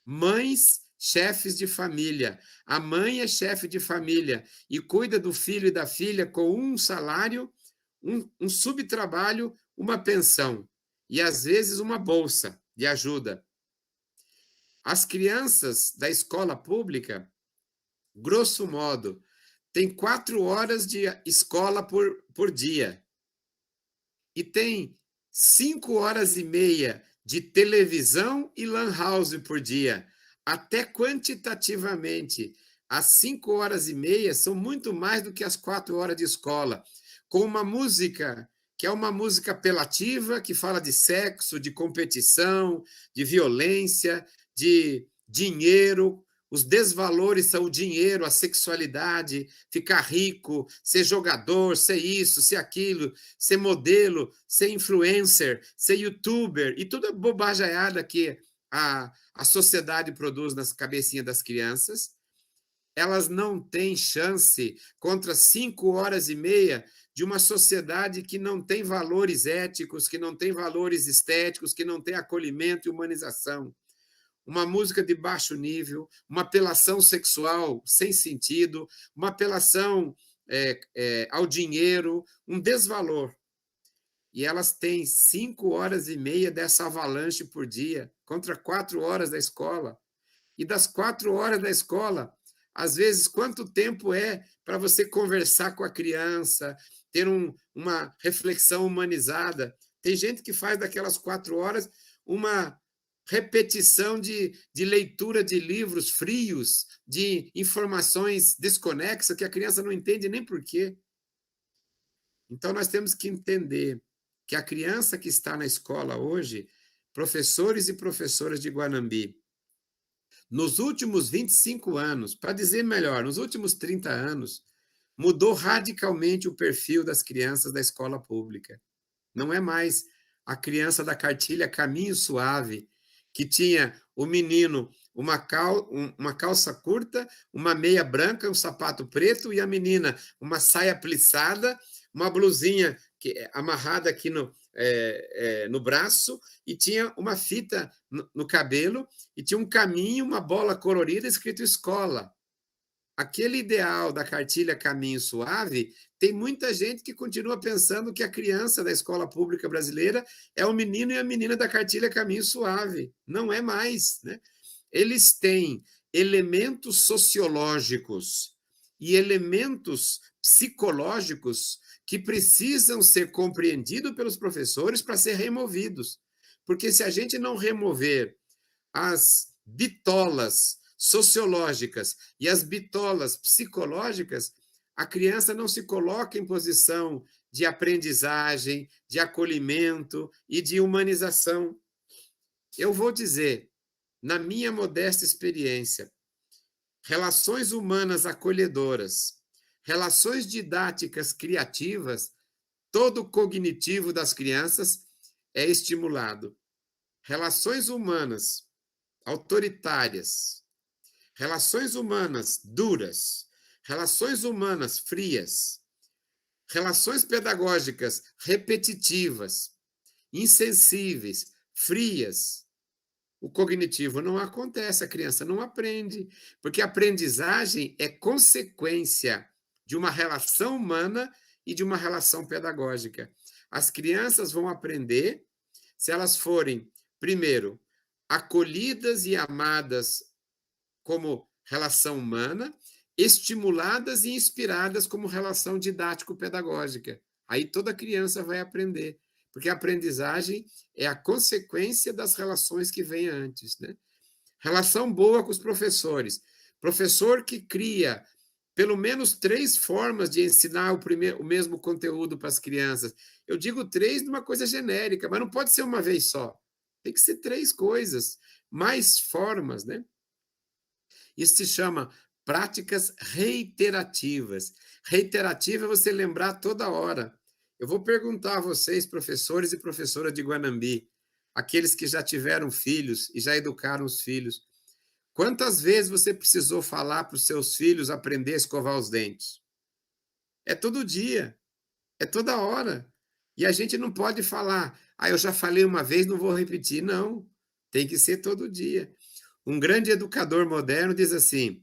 mães chefes de família. A mãe é chefe de família e cuida do filho e da filha com um salário, um subtrabalho, uma pensão e, às vezes, uma bolsa de ajuda. As crianças da escola pública, grosso modo, têm 4 horas de escola por dia e tem 5 horas e meia de televisão e lan house por dia. Até quantitativamente, as 5 horas e meia são muito mais do que as 4 horas de escola, com uma música que é uma música apelativa, que fala de sexo, de competição, de violência, de dinheiro. Os desvalores são o dinheiro, a sexualidade, ficar rico, ser jogador, ser isso, ser aquilo, ser modelo, ser influencer, ser youtuber, e toda bobajaiada que a sociedade produz nas cabecinhas das crianças. Elas não têm chance contra 5 horas e meia de uma sociedade que não tem valores éticos, que não tem valores estéticos, que não tem acolhimento e humanização. Uma música de baixo nível, uma apelação sexual sem sentido, uma apelação ao dinheiro, um desvalor. E elas têm 5 horas e meia dessa avalanche por dia, contra 4 horas da escola. E das 4 horas da escola, às vezes, quanto tempo é para você conversar com a criança, ter uma reflexão humanizada? Tem gente que faz daquelas 4 horas uma repetição de leitura de livros frios, de informações desconexas, que a criança não entende nem por quê. Então, nós temos que entender que a criança que está na escola hoje, professores e professoras de Guanambi, nos últimos 25 anos, para dizer melhor, nos últimos 30 anos, mudou radicalmente o perfil das crianças da escola pública. Não é mais a criança da cartilha Caminho Suave, que tinha o menino uma calça curta, uma meia branca, um sapato preto, e a menina uma saia plissada, uma blusinha amarrada aqui no braço e tinha uma fita no cabelo e tinha um caminho, uma bola colorida escrito escola. Aquele ideal da cartilha Caminho Suave, tem muita gente que continua pensando que a criança da escola pública brasileira é o menino e a menina da cartilha Caminho Suave. Não é mais, né? Eles têm elementos sociológicos e elementos psicológicos que precisam ser compreendidos pelos professores para ser removidos. Porque se a gente não remover as bitolas sociológicas e as bitolas psicológicas, a criança não se coloca em posição de aprendizagem, de acolhimento e de humanização. Eu vou dizer, na minha modesta experiência, relações humanas acolhedoras, relações didáticas criativas, todo o cognitivo das crianças é estimulado. Relações humanas autoritárias, relações humanas duras, relações humanas frias, relações pedagógicas repetitivas, insensíveis, frias, o cognitivo não acontece, a criança não aprende, porque a aprendizagem é consequência de uma relação humana e de uma relação pedagógica. As crianças vão aprender se elas forem, primeiro, acolhidas e amadas como relação humana, estimuladas e inspiradas como relação didático-pedagógica. Aí toda criança vai aprender, porque a aprendizagem é a consequência das relações que vêm antes, né? Relação boa com os professores. Professor que cria pelo menos 3 formas de ensinar o mesmo conteúdo para as crianças. Eu digo 3 de uma coisa genérica, mas não pode ser uma vez só. Tem que ser 3 coisas, mais formas, né? Isso se chama práticas reiterativas. Reiterativa é você lembrar toda hora. Eu vou perguntar a vocês, professores e professoras de Guanambi, aqueles que já tiveram filhos e já educaram os filhos, quantas vezes você precisou falar para os seus filhos aprender a escovar os dentes? É todo dia, é toda hora. E a gente não pode falar, eu já falei uma vez, não vou repetir. Não, tem que ser todo dia. Um grande educador moderno diz assim,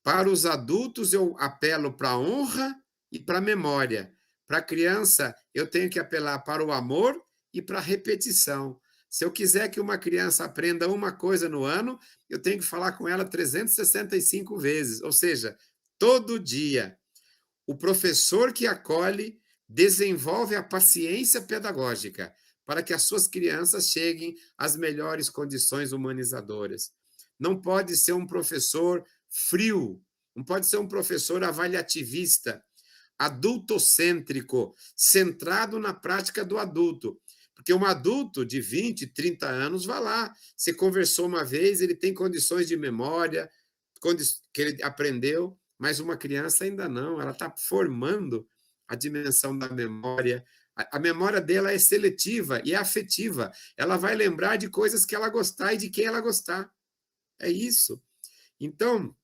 para os adultos eu apelo para a honra e para a memória. Para a criança, eu tenho que apelar para o amor e para a repetição. Se eu quiser que uma criança aprenda uma coisa no ano, eu tenho que falar com ela 365 vezes, ou seja, todo dia. O professor que acolhe desenvolve a paciência pedagógica para que as suas crianças cheguem às melhores condições humanizadoras. Não pode ser um professor frio, não pode ser um professor avaliativista, adultocêntrico, centrado na prática do adulto. Porque um adulto de 20, 30 anos vai lá, você conversou uma vez, ele tem condições de memória, que ele aprendeu, mas uma criança ainda não, ela está formando a dimensão da memória. A memória dela é seletiva e é afetiva. Ela vai lembrar de coisas que ela gostar e de quem ela gostar. É isso. Então,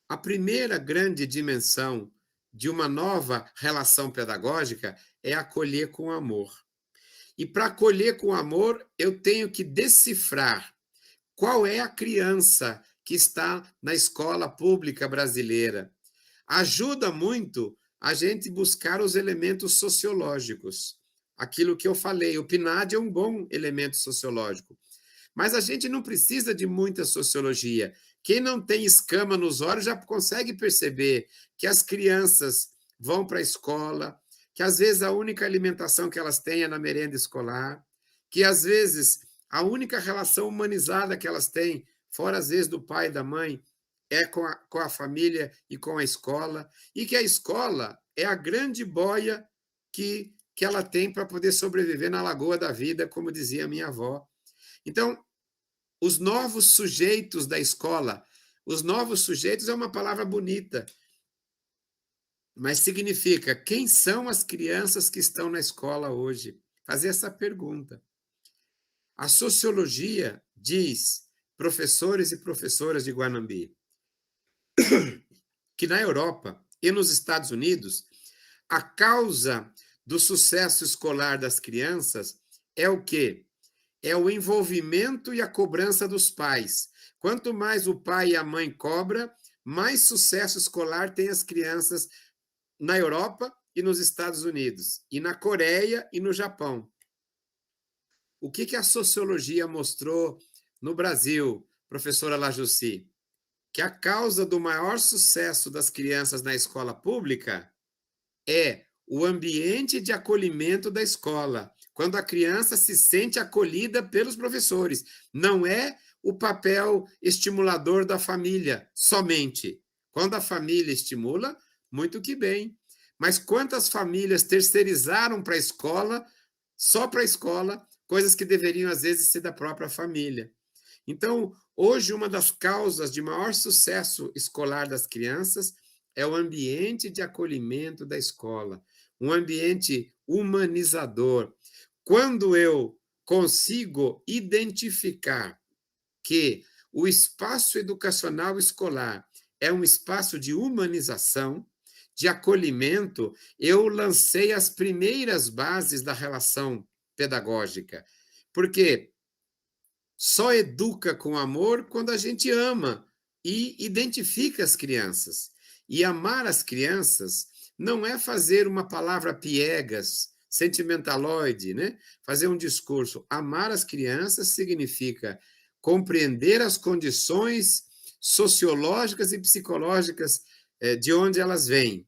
a primeira grande dimensão de uma nova relação pedagógica é acolher com amor. E para acolher com amor, eu tenho que decifrar qual é a criança que está na escola pública brasileira. Ajuda muito a gente buscar os elementos sociológicos. Aquilo que eu falei, o PNAD é um bom elemento sociológico. Mas a gente não precisa de muita sociologia. Quem não tem escama nos olhos já consegue perceber que as crianças vão para a escola, que às vezes a única alimentação que elas têm é na merenda escolar, que às vezes a única relação humanizada que elas têm, fora às vezes do pai e da mãe, é com a família e com a escola, e que a escola é a grande boia que ela tem para poder sobreviver na lagoa da vida, como dizia a minha avó. Então, os novos sujeitos da escola, os novos sujeitos é uma palavra bonita, mas significa quem são as crianças que estão na escola hoje? Fazer essa pergunta. A sociologia diz, professores e professoras de Guanambi, que na Europa e nos Estados Unidos, a causa do sucesso escolar das crianças é o quê? É o envolvimento e a cobrança dos pais. Quanto mais o pai e a mãe cobram, mais sucesso escolar tem as crianças na Europa e nos Estados Unidos, e na Coreia e no Japão. O que a sociologia mostrou no Brasil, professora Lajussi? Que a causa do maior sucesso das crianças na escola pública é o ambiente de acolhimento da escola, quando a criança se sente acolhida pelos professores. Não é o papel estimulador da família somente. Quando a família estimula, muito que bem. Mas quantas famílias terceirizaram para a escola, só para a escola, coisas que deveriam, às vezes, ser da própria família. Então, hoje, uma das causas de maior sucesso escolar das crianças é o ambiente de acolhimento da escola, um ambiente humanizador. Quando eu consigo identificar que o espaço educacional escolar é um espaço de humanização, de acolhimento, eu lancei as primeiras bases da relação pedagógica. Porque só educa com amor quando a gente ama e identifica as crianças. E amar as crianças não é fazer uma palavra piegas, sentimentaloide, né? Fazer um discurso. Amar as crianças significa compreender as condições sociológicas e psicológicas de onde elas vêm,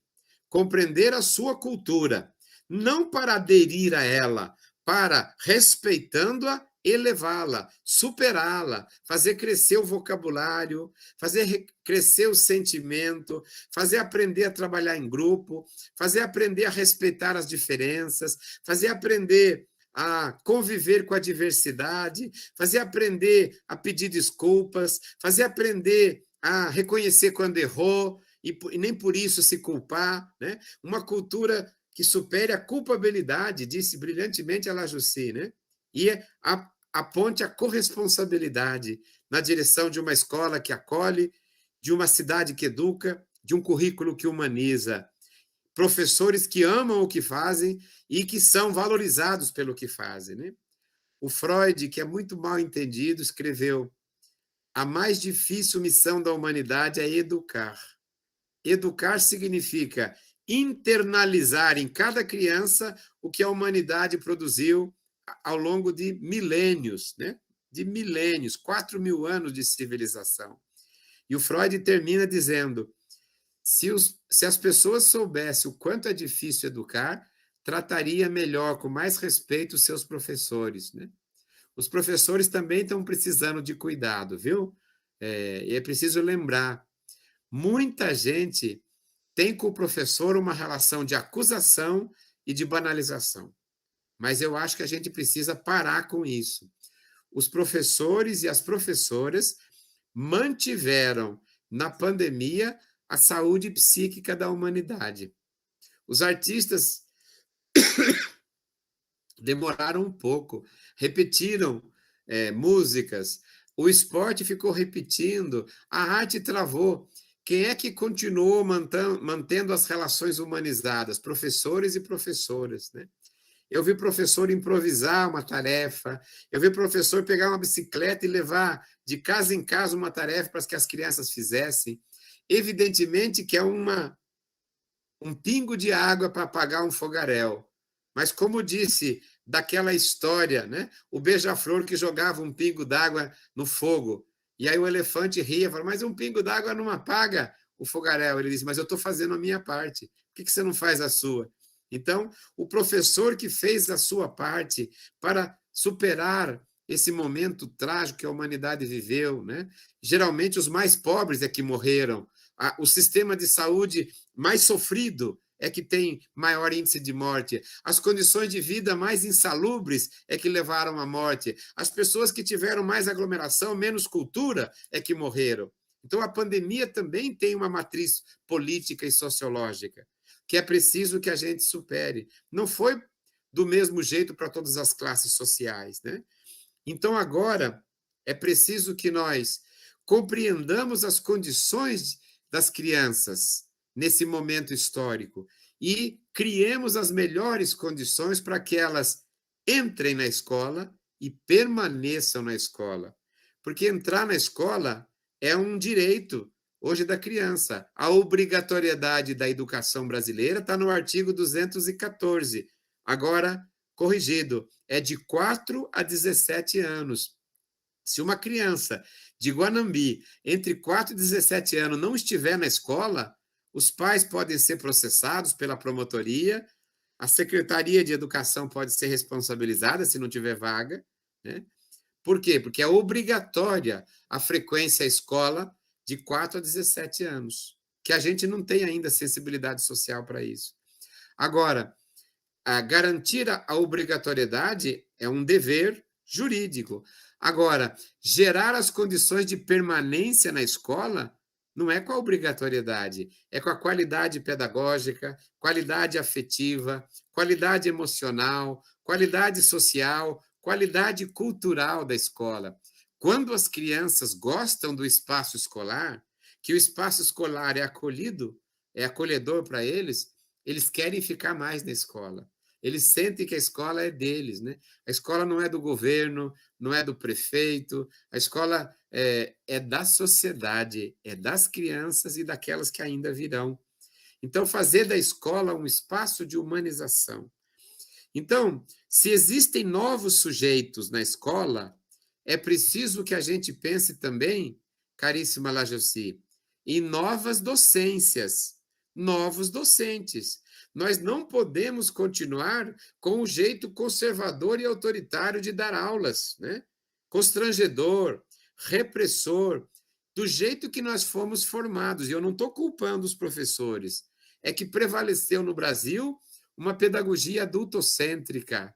compreender a sua cultura, não para aderir a ela, para, respeitando-a, elevá-la, superá-la, fazer crescer o vocabulário, fazer crescer o sentimento, fazer aprender a trabalhar em grupo, fazer aprender a respeitar as diferenças, fazer aprender a conviver com a diversidade, fazer aprender a pedir desculpas, fazer aprender a reconhecer quando errou e nem por isso se culpar, né? Uma cultura que supere a culpabilidade, disse brilhantemente a Lajussi, né? E aponte a corresponsabilidade na direção de uma escola que acolhe, de uma cidade que educa, de um currículo que humaniza, professores que amam o que fazem e que são valorizados pelo que fazem, né? O Freud, que é muito mal entendido, escreveu: a mais difícil missão da humanidade é educar. Educar significa internalizar em cada criança o que a humanidade produziu ao longo de milênios, né? De milênios, 4.000 anos de civilização. E o Freud termina dizendo: se as pessoas soubessem o quanto é difícil educar, trataria melhor, com mais respeito, os seus professores, né? Os professores também estão precisando de cuidado, viu? E é preciso lembrar, muita gente tem com o professor uma relação de acusação e de banalização. Mas eu acho que a gente precisa parar com isso. Os professores e as professoras mantiveram, na pandemia, a saúde psíquica da humanidade. Os artistas demoraram um pouco, repetiram músicas, o esporte ficou repetindo, a arte travou. Quem é que continuou mantendo as relações humanizadas? Professores e professoras, né? Eu vi professor improvisar uma tarefa, eu vi professor pegar uma bicicleta e levar de casa em casa uma tarefa para que as crianças fizessem. Evidentemente que é um pingo de água para apagar um fogaréu. Mas, como disse daquela história, né? O beija-flor que jogava um pingo d'água no fogo. E aí o elefante ria e falou: mas um pingo d'água não apaga o fogaréu. Ele disse: mas eu estou fazendo a minha parte. Por que você não faz a sua? Então, o professor que fez a sua parte para superar esse momento trágico que a humanidade viveu, né? Geralmente os mais pobres é que morreram. O sistema de saúde mais sofrido é que tem maior índice de morte. As condições de vida mais insalubres é que levaram à morte. As pessoas que tiveram mais aglomeração, menos cultura, é que morreram. Então, a pandemia também tem uma matriz política e sociológica, que é preciso que a gente supere. Não foi do mesmo jeito para todas as classes sociais, né? Então, agora, é preciso que nós compreendamos as condições das crianças nesse momento histórico e criemos as melhores condições para que elas entrem na escola e permaneçam na escola. Porque entrar na escola é um direito hoje da criança. A obrigatoriedade da educação brasileira está no artigo 214, agora corrigido, é de 4 a 17 anos. Se uma criança de Guanambi, entre 4 e 17 anos, não estiver na escola, os pais podem ser processados pela promotoria, a Secretaria de Educação pode ser responsabilizada se não tiver vaga, né? Por quê? Porque é obrigatória a frequência à escola de 4 a 17 anos, que a gente não tem ainda sensibilidade social para isso. Agora, garantir a obrigatoriedade é um dever jurídico. Agora, gerar as condições de permanência na escola não é com a obrigatoriedade, é com a qualidade pedagógica, qualidade afetiva, qualidade emocional, qualidade social, qualidade cultural da escola. Quando as crianças gostam do espaço escolar, que o espaço escolar é acolhido, é acolhedor para eles querem ficar mais na escola. Eles sentem que a escola é deles, né? A escola não é do governo, não é do prefeito, a escola é da sociedade, é das crianças e daquelas que ainda virão. Então, fazer da escola um espaço de humanização. Então, se existem novos sujeitos na escola, é preciso que a gente pense também, caríssima Lajoci, em novas docências, novos docentes. Nós não podemos continuar com o jeito conservador e autoritário de dar aulas, né? Constrangedor, repressor, do jeito que nós fomos formados. E eu não estou culpando os professores. É que prevaleceu no Brasil uma pedagogia adultocêntrica,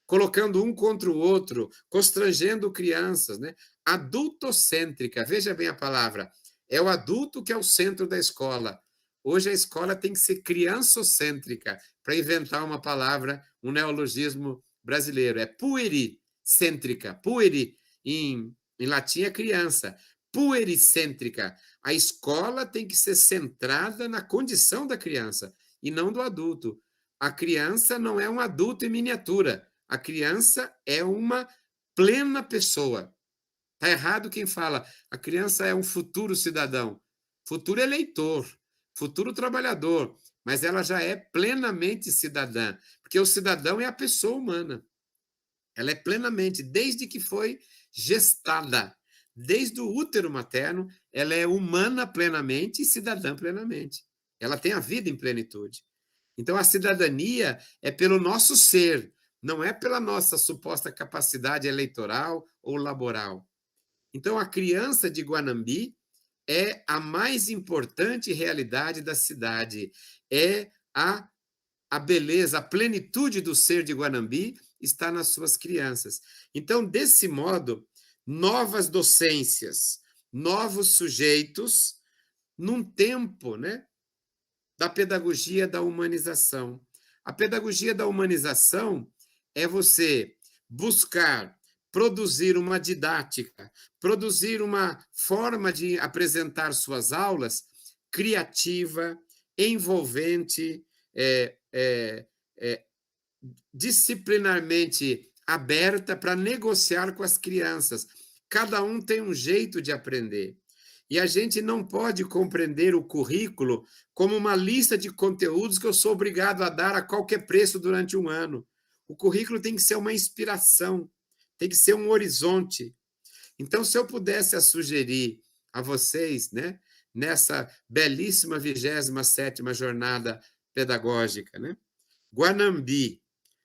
colocando um contra o outro, constrangendo crianças, né? Adultocêntrica, veja bem a palavra. É o adulto que é o centro da escola. Hoje a escola tem que ser criançocêntrica, para inventar uma palavra, um neologismo brasileiro. É puericêntrica. Pueri, em latim, é criança. Puericêntrica. A escola tem que ser centrada na condição da criança e não do adulto. A criança não é um adulto em miniatura. A criança é uma plena pessoa. Está errado quem fala a criança é um futuro cidadão. Futuro eleitor, futuro trabalhador, mas ela já é plenamente cidadã, porque o cidadão é a pessoa humana. Ela é plenamente, desde que foi gestada, desde o útero materno, ela é humana plenamente e cidadã plenamente. Ela tem a vida em plenitude. Então, a cidadania é pelo nosso ser, não é pela nossa suposta capacidade eleitoral ou laboral. Então, a criança de Guanambi é a mais importante realidade da cidade, é a beleza, a plenitude do ser de Guanambi está nas suas crianças. Então, desse modo, novas docências, novos sujeitos, num tempo, né, da pedagogia da humanização. A pedagogia da humanização é você buscar produzir uma didática, produzir uma forma de apresentar suas aulas criativa, envolvente, disciplinarmente aberta para negociar com as crianças. Cada um tem um jeito de aprender. E a gente não pode compreender o currículo como uma lista de conteúdos que eu sou obrigado a dar a qualquer preço durante um ano. O currículo tem que ser uma inspiração, tem que ser um horizonte. Então, se eu pudesse sugerir a vocês, né, nessa belíssima 27ª jornada pedagógica, né, Guanambi,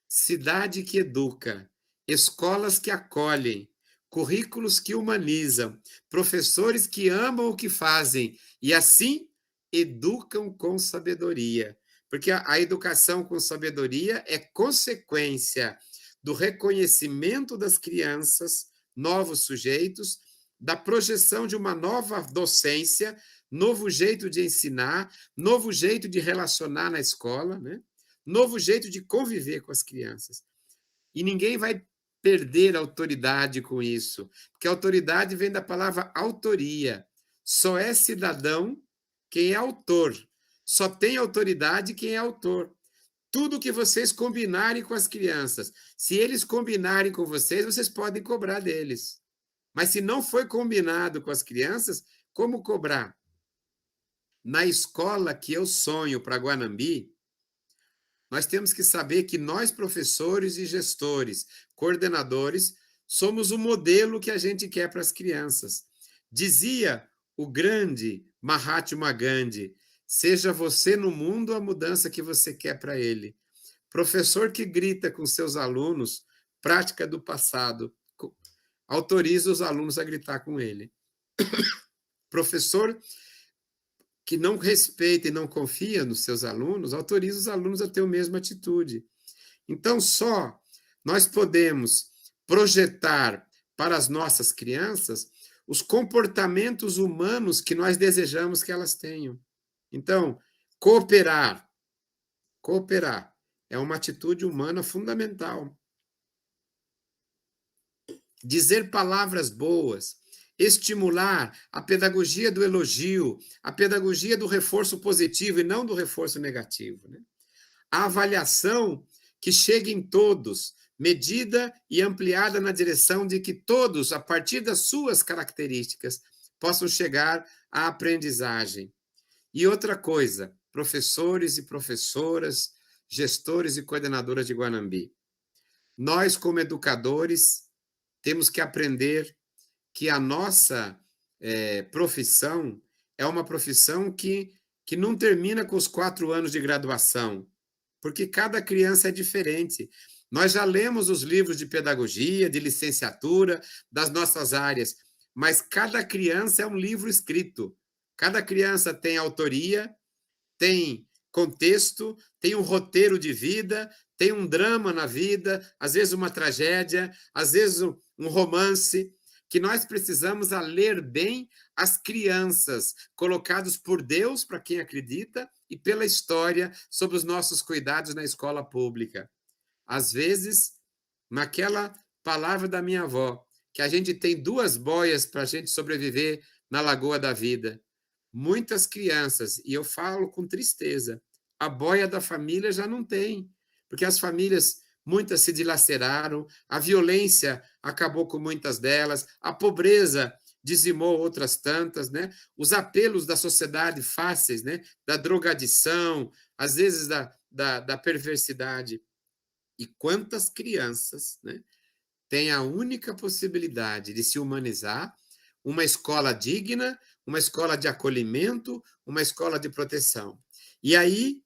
cidade que educa, escolas que acolhem, currículos que humanizam, professores que amam o que fazem e, assim, educam com sabedoria. Porque a educação com sabedoria é consequência do reconhecimento das crianças, novos sujeitos, da projeção de uma nova docência, novo jeito de ensinar, novo jeito de relacionar na escola, né? Novo jeito de conviver com as crianças. E ninguém vai perder autoridade com isso, porque a autoridade vem da palavra autoria. Só é cidadão quem é autor. Só tem autoridade quem é autor. Tudo que vocês combinarem com as crianças. Se eles combinarem com vocês, vocês podem cobrar deles. Mas se não foi combinado com as crianças, como cobrar? Na escola que eu sonho para Guanambi, nós temos que saber que nós, professores e gestores, coordenadores, somos o modelo que a gente quer para as crianças. Dizia o grande Mahatma Gandhi: seja você no mundo a mudança que você quer para ele. Professor que grita com seus alunos, prática do passado, autoriza os alunos a gritar com ele. Professor que não respeita e não confia nos seus alunos, autoriza os alunos a ter a mesma atitude. Então, só nós podemos projetar para as nossas crianças os comportamentos humanos que nós desejamos que elas tenham. Então, cooperar é uma atitude humana fundamental. Dizer palavras boas, estimular a pedagogia do elogio, a pedagogia do reforço positivo e não do reforço negativo, né? A avaliação que chegue em todos, medida e ampliada na direção de que todos, a partir das suas características, possam chegar à aprendizagem. E outra coisa, professores e professoras, gestores e coordenadoras de Guanambi, nós, como educadores, temos que aprender que a nossa profissão é uma profissão que não termina com os 4 anos de graduação, porque cada criança é diferente. Nós já lemos os livros de pedagogia, de licenciatura, das nossas áreas, mas cada criança é um livro escrito. Cada criança tem autoria, tem contexto, tem um roteiro de vida, tem um drama na vida, às vezes uma tragédia, às vezes um romance, que nós precisamos a ler bem as crianças, colocados por Deus, para quem acredita, e pela história sobre os nossos cuidados na escola pública. Às vezes, naquela palavra da minha avó, que a gente tem 2 boias para a gente sobreviver na Lagoa da Vida. Muitas crianças, e eu falo com tristeza, a boia da família já não tem, porque as famílias, muitas se dilaceraram, a violência acabou com muitas delas, a pobreza dizimou outras tantas, né? Os apelos da sociedade fáceis, né? Da drogadição, às vezes da perversidade. E quantas crianças, né, têm a única possibilidade de se humanizar, uma escola digna, uma escola de acolhimento, uma escola de proteção. E aí,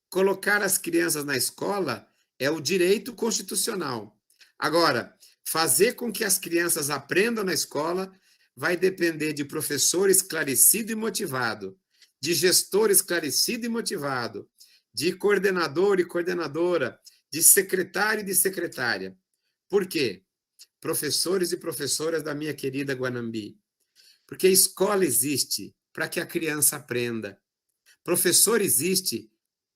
colocar as crianças na escola é o direito constitucional. Agora, fazer com que as crianças aprendam na escola vai depender de professor esclarecido e motivado, de gestor esclarecido e motivado, de coordenador e coordenadora, de secretário e de secretária. Por quê? Professores e professoras da minha querida Guanambi. Porque a escola existe para que a criança aprenda. Professor existe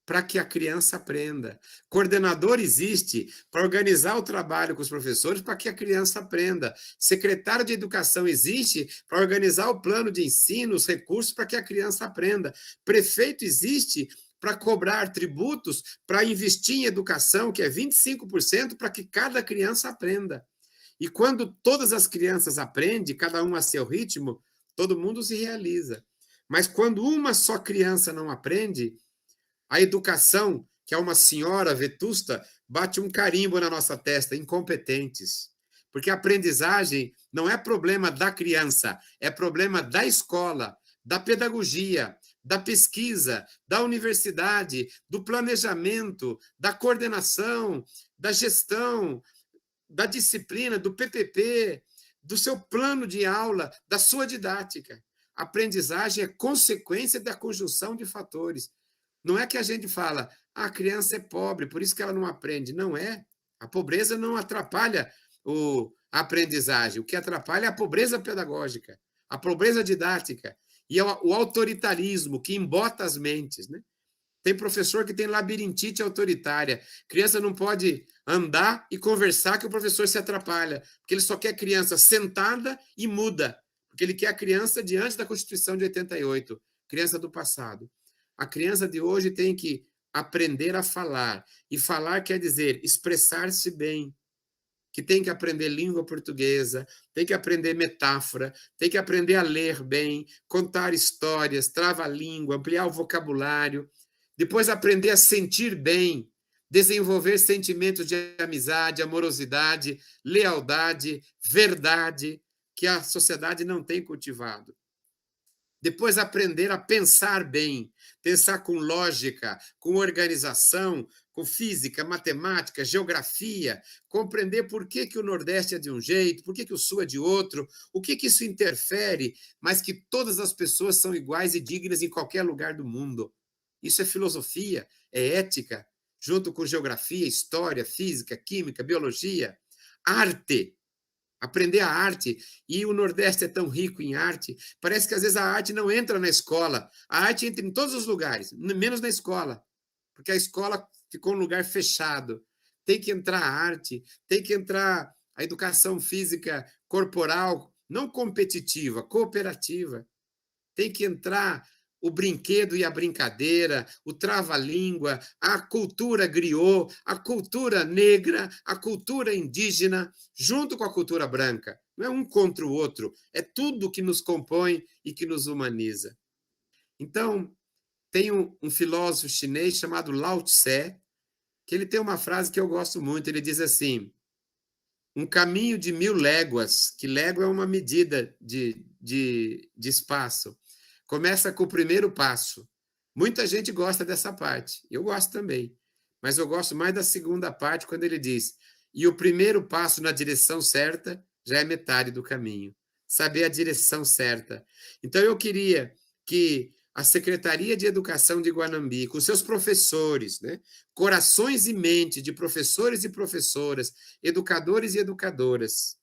para que a criança aprenda. Coordenador existe para organizar o trabalho com os professores para que a criança aprenda. Secretário de Educação existe para organizar o plano de ensino, os recursos para que a criança aprenda. Prefeito existe para cobrar tributos, para investir em educação, que é 25%, para que cada criança aprenda. E quando todas as crianças aprendem, cada uma a seu ritmo, todo mundo se realiza. Mas quando uma só criança não aprende, a educação, que é uma senhora vetusta, bate um carimbo na nossa testa, incompetentes. Porque a aprendizagem não é problema da criança, é problema da escola, da pedagogia, da pesquisa, da universidade, do planejamento, da coordenação, da gestão, da disciplina, do PPP, do seu plano de aula, da sua didática. A aprendizagem é consequência da conjunção de fatores. Não é que a gente fala, a criança é pobre, por isso que ela não aprende. Não é. A pobreza não atrapalha a aprendizagem. O que atrapalha é a pobreza pedagógica, a pobreza didática e o autoritarismo que embota as mentes, né? Tem professor que tem labirintite autoritária. Criança não pode andar e conversar que o professor se atrapalha, porque ele só quer criança sentada e muda, porque ele quer a criança diante da Constituição de 88, criança do passado. A criança de hoje tem que aprender a falar. E falar quer dizer expressar-se bem. Que tem que aprender língua portuguesa, tem que aprender metáfora, tem que aprender a ler bem, contar histórias, trava-língua, ampliar o vocabulário. Depois aprender a sentir bem, desenvolver sentimentos de amizade, amorosidade, lealdade, verdade, que a sociedade não tem cultivado. Depois aprender a pensar bem, pensar com lógica, com organização, com física, matemática, geografia, compreender por que, que o Nordeste é de um jeito, por que, que o Sul é de outro, o que, que isso interfere, mas que todas as pessoas são iguais e dignas em qualquer lugar do mundo. Isso é filosofia, é ética, junto com geografia, história, física, química, biologia, arte. Aprender a arte, e o Nordeste é tão rico em arte, parece que às vezes a arte não entra na escola, a arte entra em todos os lugares, menos na escola, porque a escola ficou um lugar fechado. Tem que entrar a arte, tem que entrar a educação física corporal, não competitiva, cooperativa. Tem que entrar o brinquedo e a brincadeira, o trava-língua, a cultura griot, a cultura negra, a cultura indígena, junto com a cultura branca. Não é um contra o outro, é tudo que nos compõe e que nos humaniza. Então, tem um filósofo chinês chamado Lao Tse, que ele tem uma frase que eu gosto muito, ele diz assim: um caminho de 1000 léguas, que légua é uma medida de espaço, começa com o primeiro passo. Muita gente gosta dessa parte, eu gosto também, mas eu gosto mais da segunda parte, quando ele diz: e o primeiro passo na direção certa já é metade do caminho. Saber a direção certa. Então, eu queria que a Secretaria de Educação de Guanambi, com seus professores, né, corações e mente de professores e professoras, educadores e educadoras,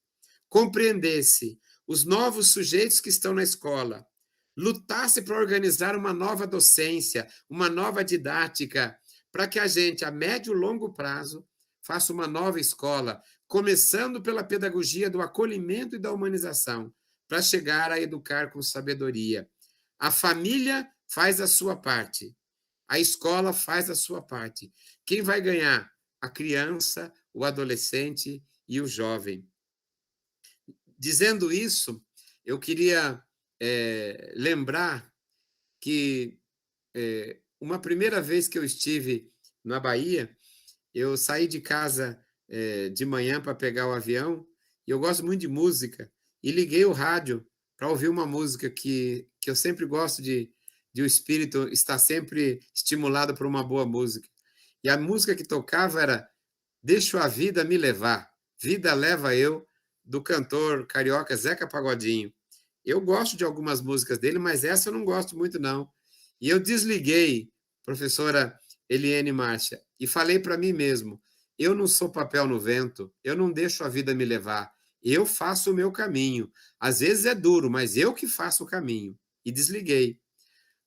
compreendesse os novos sujeitos que estão na escola, lutasse para organizar uma nova docência, uma nova didática, para que a gente, a médio e longo prazo, faça uma nova escola, começando pela pedagogia do acolhimento e da humanização, para chegar a educar com sabedoria. A família faz a sua parte, a escola faz a sua parte. Quem vai ganhar? A criança, o adolescente e o jovem. Dizendo isso, eu queria lembrar que uma primeira vez que eu estive na Bahia, eu saí de casa de manhã para pegar o avião, e eu gosto muito de música, e liguei o rádio para ouvir uma música que eu sempre gosto de o espírito estar sempre estimulado por uma boa música. E a música que tocava era Deixo a Vida Me Levar, Vida Leva Eu, do cantor carioca Zeca Pagodinho. Eu gosto de algumas músicas dele, mas essa eu não gosto muito, não. E eu desliguei, professora Eliane Márcia, e falei para mim mesmo: eu não sou papel no vento, eu não deixo a vida me levar, eu faço o meu caminho. Às vezes é duro, mas eu que faço o caminho. E desliguei.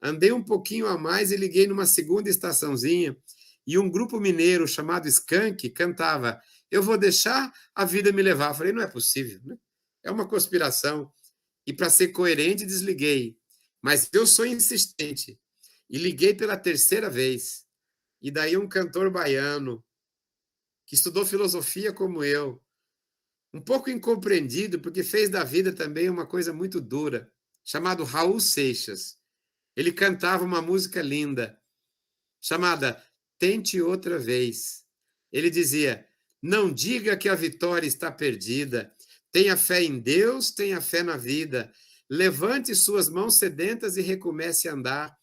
Andei um pouquinho a mais e liguei numa segunda estaçãozinha, e um grupo mineiro chamado Skank cantava Eu Vou Deixar a Vida Me Levar. Eu falei, não é possível, né? É uma conspiração. E para ser coerente, desliguei. Mas eu sou insistente. E liguei pela terceira vez. E daí um cantor baiano, que estudou filosofia como eu, um pouco incompreendido, porque fez da vida também uma coisa muito dura, chamado Raul Seixas. Ele cantava uma música linda, chamada Tente Outra Vez. Ele dizia, não diga que a vitória está perdida, tenha fé em Deus, tenha fé na vida, levante suas mãos sedentas e recomece a andar.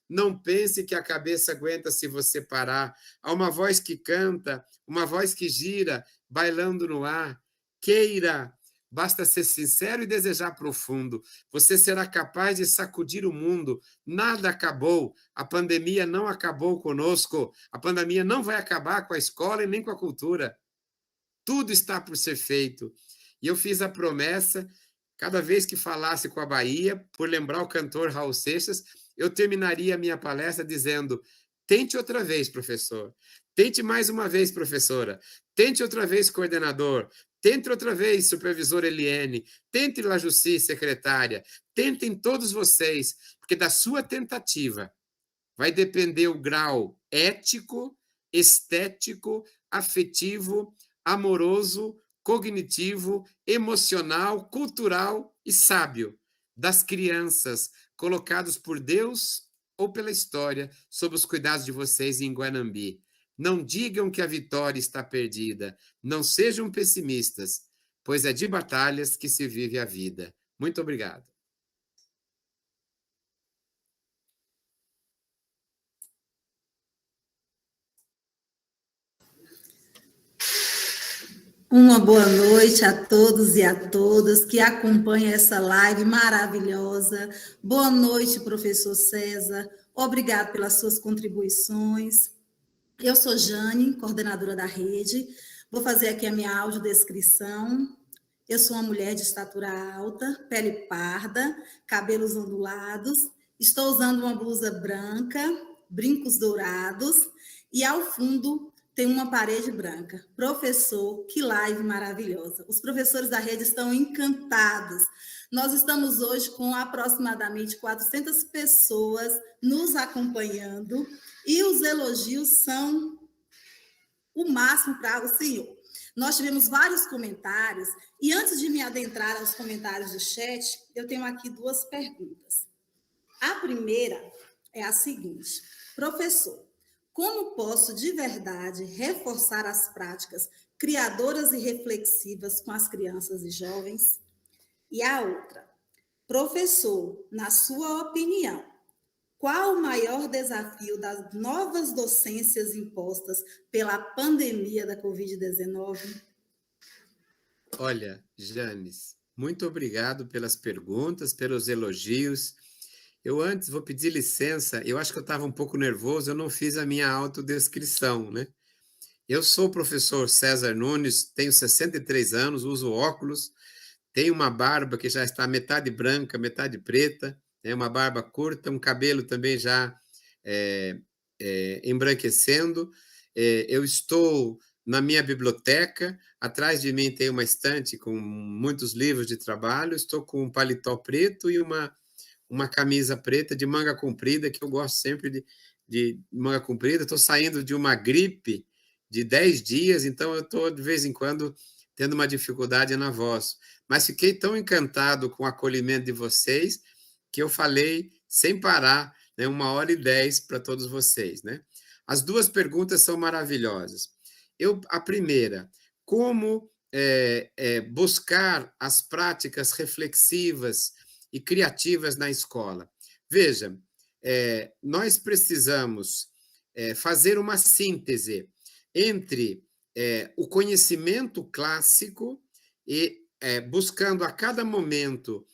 Não pense que a cabeça aguenta se você parar. Há uma voz que canta, uma voz que gira, bailando no ar. Queira, basta ser sincero e desejar profundo. Você será capaz de sacudir o mundo. Nada acabou. A pandemia não acabou conosco. A pandemia não vai acabar com a escola e nem com a cultura. Tudo está por ser feito. E eu fiz a promessa, cada vez que falasse com a Bahia, por lembrar o cantor Raul Seixas, eu terminaria a minha palestra dizendo, tente outra vez, professor. Tente mais uma vez, professora. Tente outra vez, coordenador. Tente outra vez, supervisor Eliane. Tente Lajuci, secretária. Tentem todos vocês, porque da sua tentativa vai depender o grau ético, estético, afetivo, amoroso, cognitivo, emocional, cultural e sábio das crianças colocados por Deus ou pela história sob os cuidados de vocês em Guanambi. Não digam que a vitória está perdida. Não sejam pessimistas, pois é de batalhas que se vive a vida. Muito obrigado. Uma boa noite a todos e a todas que acompanham essa live maravilhosa. Boa noite, professor César. Obrigado pelas suas contribuições. Eu sou Jane, coordenadora da rede. Vou fazer aqui a minha audiodescrição. Eu sou uma mulher de estatura alta, pele parda, cabelos ondulados. Estou usando uma blusa branca, brincos dourados e ao fundo tem uma parede branca. Professor, que live maravilhosa. Os professores da rede estão encantados. Nós estamos hoje com aproximadamente 400 pessoas nos acompanhando e os elogios são o máximo para o senhor. Nós tivemos vários comentários e antes de me adentrar aos comentários do chat, eu tenho aqui duas perguntas. A primeira é a seguinte: professor, como posso, de verdade, reforçar as práticas criadoras e reflexivas com as crianças e jovens? E a outra, professor, na sua opinião, qual o maior desafio das novas docências impostas pela pandemia da Covid-19? Olha, Janes, muito obrigado pelas perguntas, pelos elogios. Eu antes vou pedir licença, eu acho que eu estava um pouco nervoso, eu não fiz a minha autodescrição, né? Eu sou o professor César Nunes, tenho 63 anos, uso óculos, tenho uma barba que já está metade branca, metade preta, né? Uma barba curta, um cabelo também já embranquecendo. Eu estou na minha biblioteca, atrás de mim tem uma estante com muitos livros de trabalho, estou com um paletó preto e uma camisa preta de manga comprida, que eu gosto sempre de manga comprida. Estou saindo de uma gripe de 10 dias, então eu estou, de vez em quando, tendo uma dificuldade na voz. Mas fiquei tão encantado com o acolhimento de vocês que eu falei sem parar, né, 1h10 para todos vocês, né? As duas perguntas são maravilhosas. A primeira, como buscar as práticas reflexivas e criativas na escola? Veja, nós precisamos fazer uma síntese entre o conhecimento clássico e buscando a cada momento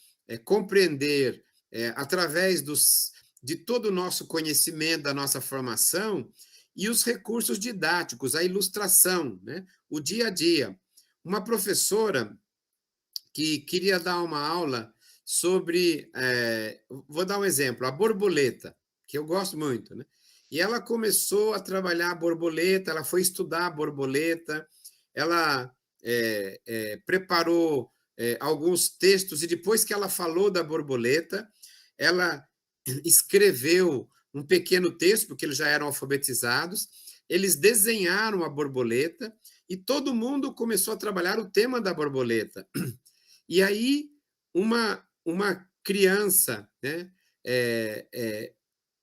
compreender, através de todo o nosso conhecimento, da nossa formação, e os recursos didáticos, a ilustração, né? O dia a dia. Uma professora que queria dar uma aula sobre, vou dar um exemplo, a borboleta, que eu gosto muito, né? E ela começou a trabalhar a borboleta, ela foi estudar a borboleta, ela preparou alguns textos, e depois que ela falou da borboleta, ela escreveu um pequeno texto, porque eles já eram alfabetizados, eles desenharam a borboleta, e todo mundo começou a trabalhar o tema da borboleta. E aí, uma criança, né,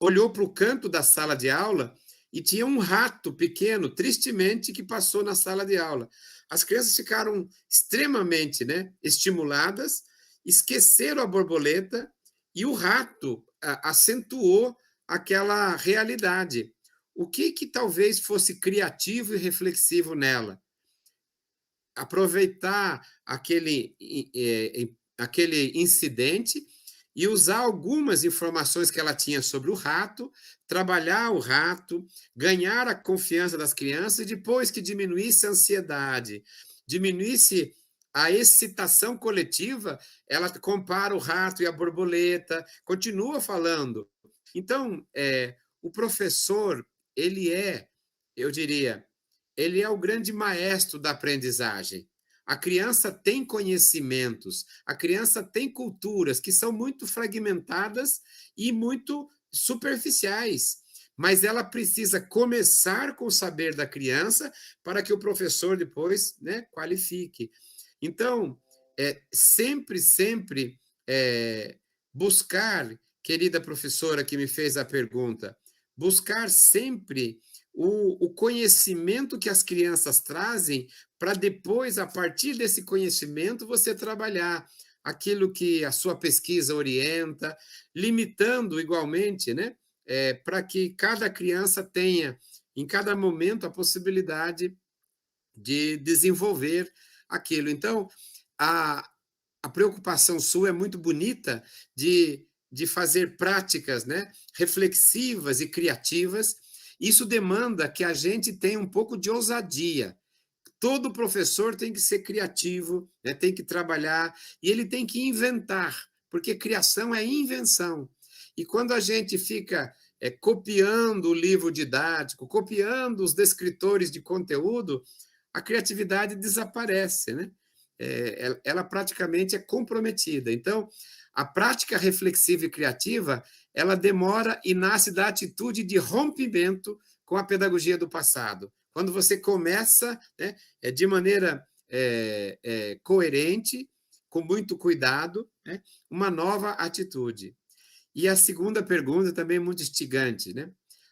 olhou para o canto da sala de aula e tinha um rato pequeno, tristemente, que passou na sala de aula. As crianças ficaram extremamente, né, estimuladas, esqueceram a borboleta e o rato acentuou aquela realidade. O que talvez fosse criativo e reflexivo nela? Aproveitar aquele incidente e usar algumas informações que ela tinha sobre o rato, trabalhar o rato, ganhar a confiança das crianças, e depois que diminuísse a ansiedade, diminuísse a excitação coletiva, ela compara o rato e a borboleta, continua falando. Então, o professor, eu diria, ele é o grande maestro da aprendizagem. A criança tem conhecimentos, a criança tem culturas que são muito fragmentadas e muito superficiais. mas ela precisa começar com o saber da criança para que o professor depois, né, qualifique. Então, sempre buscar, querida professora que me fez a pergunta, buscar sempre o conhecimento que as crianças trazem para depois, a partir desse conhecimento, você trabalhar aquilo que a sua pesquisa orienta, limitando igualmente, né, para que cada criança tenha, em cada momento, a possibilidade de desenvolver aquilo. Então, a preocupação sua é muito bonita de fazer práticas, né, reflexivas e criativas. Isso demanda que a gente tenha um pouco de ousadia. Todo professor tem que ser criativo, né, tem que trabalhar, e ele tem que inventar, porque criação é invenção. E quando a gente fica copiando o livro didático, copiando os descritores de conteúdo, a criatividade desaparece, né? Ela praticamente é comprometida. Então, a prática reflexiva e criativa, ela demora e nasce da atitude de rompimento com a pedagogia do passado. Quando você começa, né, de maneira coerente, com muito cuidado, né, uma nova atitude. E a segunda pergunta também é muito instigante, né?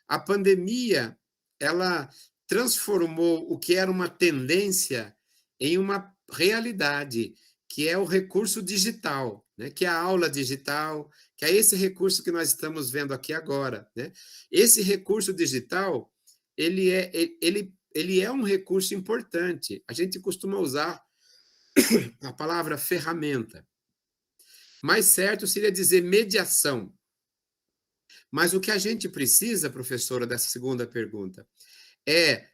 A pandemia, ela transformou o que era uma tendência em uma realidade, que é o recurso digital, né? Que é a aula digital, que é esse recurso que nós estamos vendo aqui agora, né? Esse recurso digital, ele é um recurso importante. A gente costuma usar a palavra ferramenta. Mais certo seria dizer mediação. Mas o que a gente precisa, professora, dessa segunda pergunta, é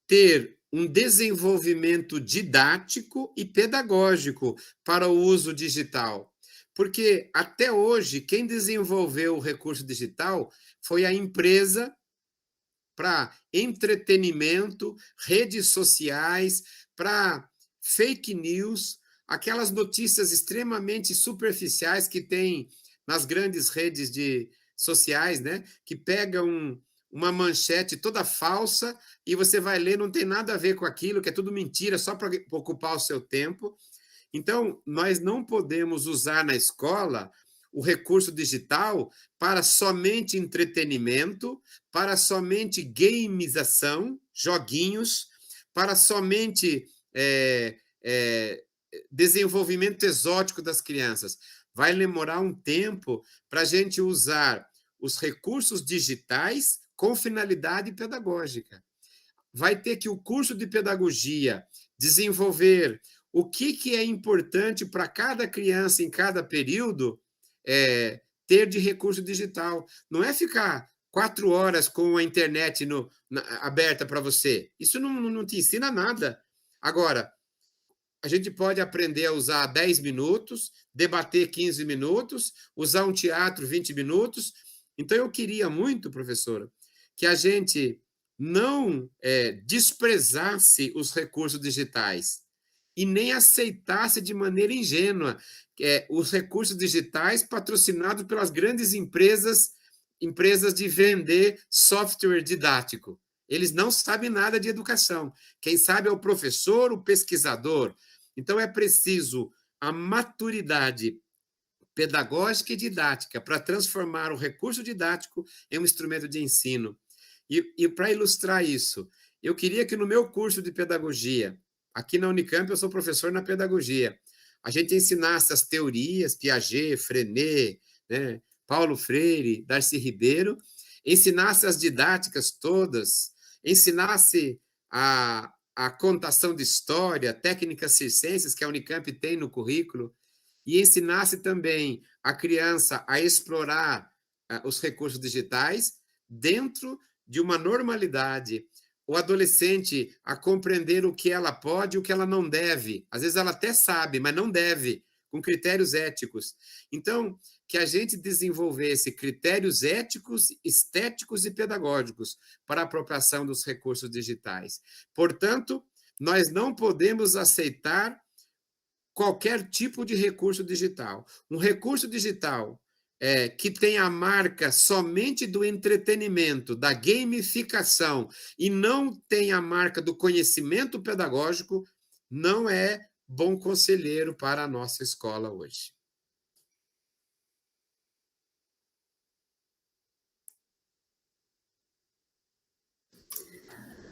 ter um desenvolvimento didático e pedagógico para o uso digital. Porque, até hoje, quem desenvolveu o recurso digital foi a empresa para entretenimento, redes sociais, para fake news, aquelas notícias extremamente superficiais que tem nas grandes redes sociais, né? Que pegam uma manchete toda falsa e você vai ler, não tem nada a ver com aquilo, que é tudo mentira, só para ocupar o seu tempo. Então, nós não podemos usar na escola o recurso digital para somente entretenimento, para somente gamização, joguinhos, para somente desenvolvimento exótico das crianças. Vai demorar um tempo para a gente usar os recursos digitais com finalidade pedagógica. Vai ter que o curso de pedagogia desenvolver o que é importante para cada criança em cada período ter de recurso digital. Não é ficar 4 horas com a internet aberta para você. Isso não te ensina nada. Agora, a gente pode aprender a usar 10 minutos, debater 15 minutos, usar um teatro 20 minutos. Então, eu queria muito, professora, que a gente não desprezasse os recursos digitais e nem aceitasse de maneira ingênua os recursos digitais patrocinados pelas grandes empresas de vender software didático. Eles não sabem nada de educação. Quem sabe é o professor, o pesquisador. Então, é preciso a maturidade pedagógica e didática para transformar o recurso didático em um instrumento de ensino. E para ilustrar isso, eu queria que no meu curso de pedagogia, aqui na Unicamp eu sou professor na pedagogia, a gente ensinasse as teorias, Piaget, Freinet, né, Paulo Freire, Darcy Ribeiro, ensinasse as didáticas todas, ensinasse a contação de história, técnicas circenses que a Unicamp tem no currículo, e ensinasse também a criança a explorar os recursos digitais dentro de uma normalidade, o adolescente a compreender o que ela pode e o que ela não deve. Às vezes ela até sabe, mas não deve, com critérios éticos. Então, que a gente desenvolvesse critérios éticos, estéticos e pedagógicos para a apropriação dos recursos digitais. Portanto, nós não podemos aceitar qualquer tipo de recurso digital. Um recurso digital que tem a marca somente do entretenimento, da gamificação, e não tem a marca do conhecimento pedagógico, não é bom conselheiro para a nossa escola hoje.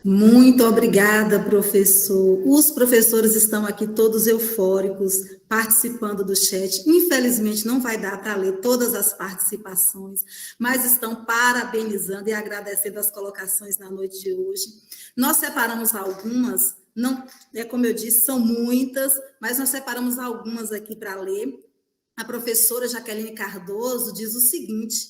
Muito obrigada, professor. Os professores estão aqui todos eufóricos, participando do chat. Infelizmente, não vai dar para ler todas as participações, mas estão parabenizando e agradecendo as colocações na noite de hoje. Nós separamos algumas, não, como eu disse, são muitas, mas nós separamos algumas aqui para ler. A professora Jaqueline Cardoso diz o seguinte: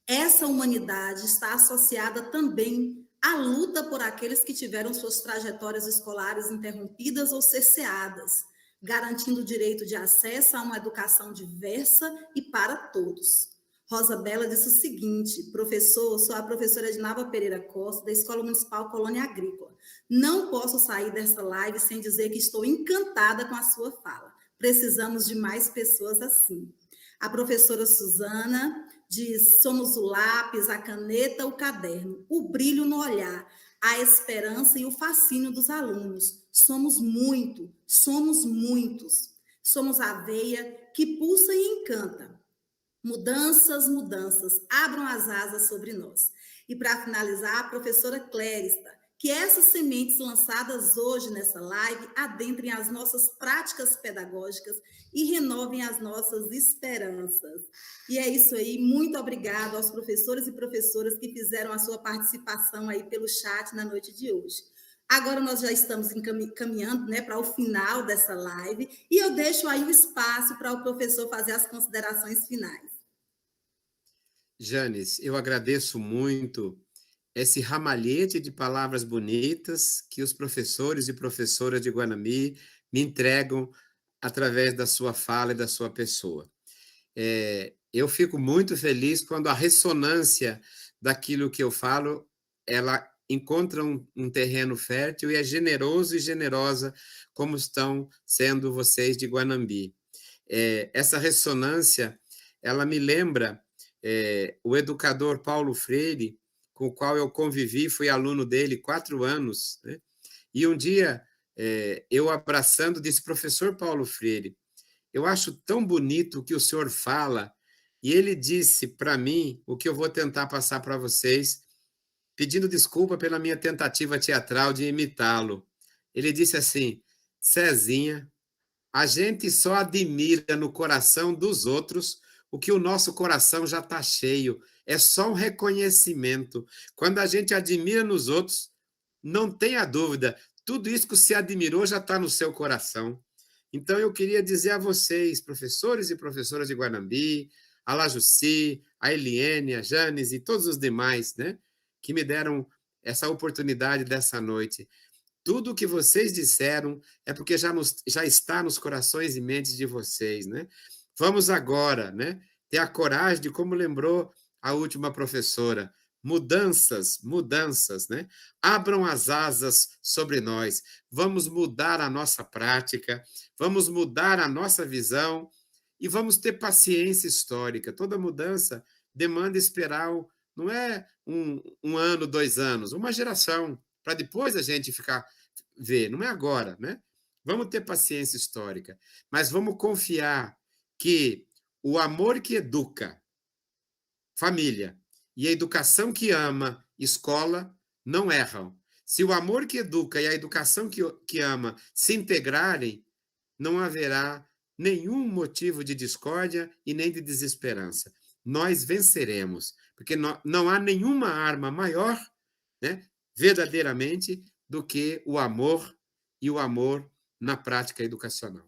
essa humanidade está associada também a luta por aqueles que tiveram suas trajetórias escolares interrompidas ou cerceadas, garantindo o direito de acesso a uma educação diversa e para todos. Rosa Bela disse o seguinte: professor, sou a professora Ednava Pereira Costa, da Escola Municipal Colônia Agrícola. Não posso sair dessa live sem dizer que estou encantada com a sua fala. Precisamos de mais pessoas assim. A professora Suzana diz: somos o lápis, a caneta, o caderno, o brilho no olhar, a esperança e o fascínio dos alunos. Somos muito, somos muitos. Somos a veia que pulsa e encanta. Mudanças, mudanças, abram as asas sobre nós. E para finalizar, a professora Clérista, que essas sementes lançadas hoje nessa live adentrem as nossas práticas pedagógicas e renovem as nossas esperanças. E é isso aí, muito obrigada aos professores e professoras que fizeram a sua participação aí pelo chat na noite de hoje. Agora nós já estamos caminhando, né, para o final dessa live, e eu deixo aí o espaço para o professor fazer as considerações finais. Janes, eu agradeço muito esse ramalhete de palavras bonitas que os professores e professoras de Guanambi me entregam através da sua fala e da sua pessoa. Eu fico muito feliz quando a ressonância daquilo que eu falo, ela encontra um terreno fértil e é generoso e generosa como estão sendo vocês de Guanambi. Essa ressonância, ela me lembra o educador Paulo Freire, com o qual eu convivi, fui aluno dele 4 anos, né? E um dia, eu abraçando, disse: professor Paulo Freire, eu acho tão bonito o que o senhor fala, e ele disse para mim o que eu vou tentar passar para vocês, pedindo desculpa pela minha tentativa teatral de imitá-lo. Ele disse assim: Cezinha, a gente só admira no coração dos outros o que o nosso coração já está cheio. É só um reconhecimento. Quando a gente admira nos outros, não tenha dúvida, tudo isso que você admirou já está no seu coração. Então, eu queria dizer a vocês, professores e professoras de Guanambi, a Lajussi, a Eliene, a Janes e todos os demais, né, que me deram essa oportunidade dessa noite. Tudo o que vocês disseram é porque já está nos corações e mentes de vocês, né? Vamos agora, né, ter a coragem de, como lembrou a última professora, mudanças, mudanças, né? Abram as asas sobre nós. Vamos mudar a nossa prática, vamos mudar a nossa visão e vamos ter paciência histórica. Toda mudança demanda esperar, não é um ano, 2 anos, uma geração, para depois a gente ver, não é agora, né? Vamos ter paciência histórica, mas vamos confiar que o amor que educa, família, e a educação que ama, escola, não erram. Se o amor que educa e a educação que ama se integrarem, não haverá nenhum motivo de discórdia e nem de desesperança. Nós venceremos, porque não há nenhuma arma maior, né, verdadeiramente, do que o amor e o amor na prática educacional.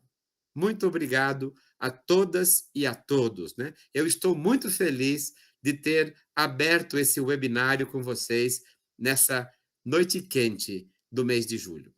Muito obrigado a todas e a todos, né? Eu estou muito feliz de ter aberto esse webinário com vocês nessa noite quente do mês de julho.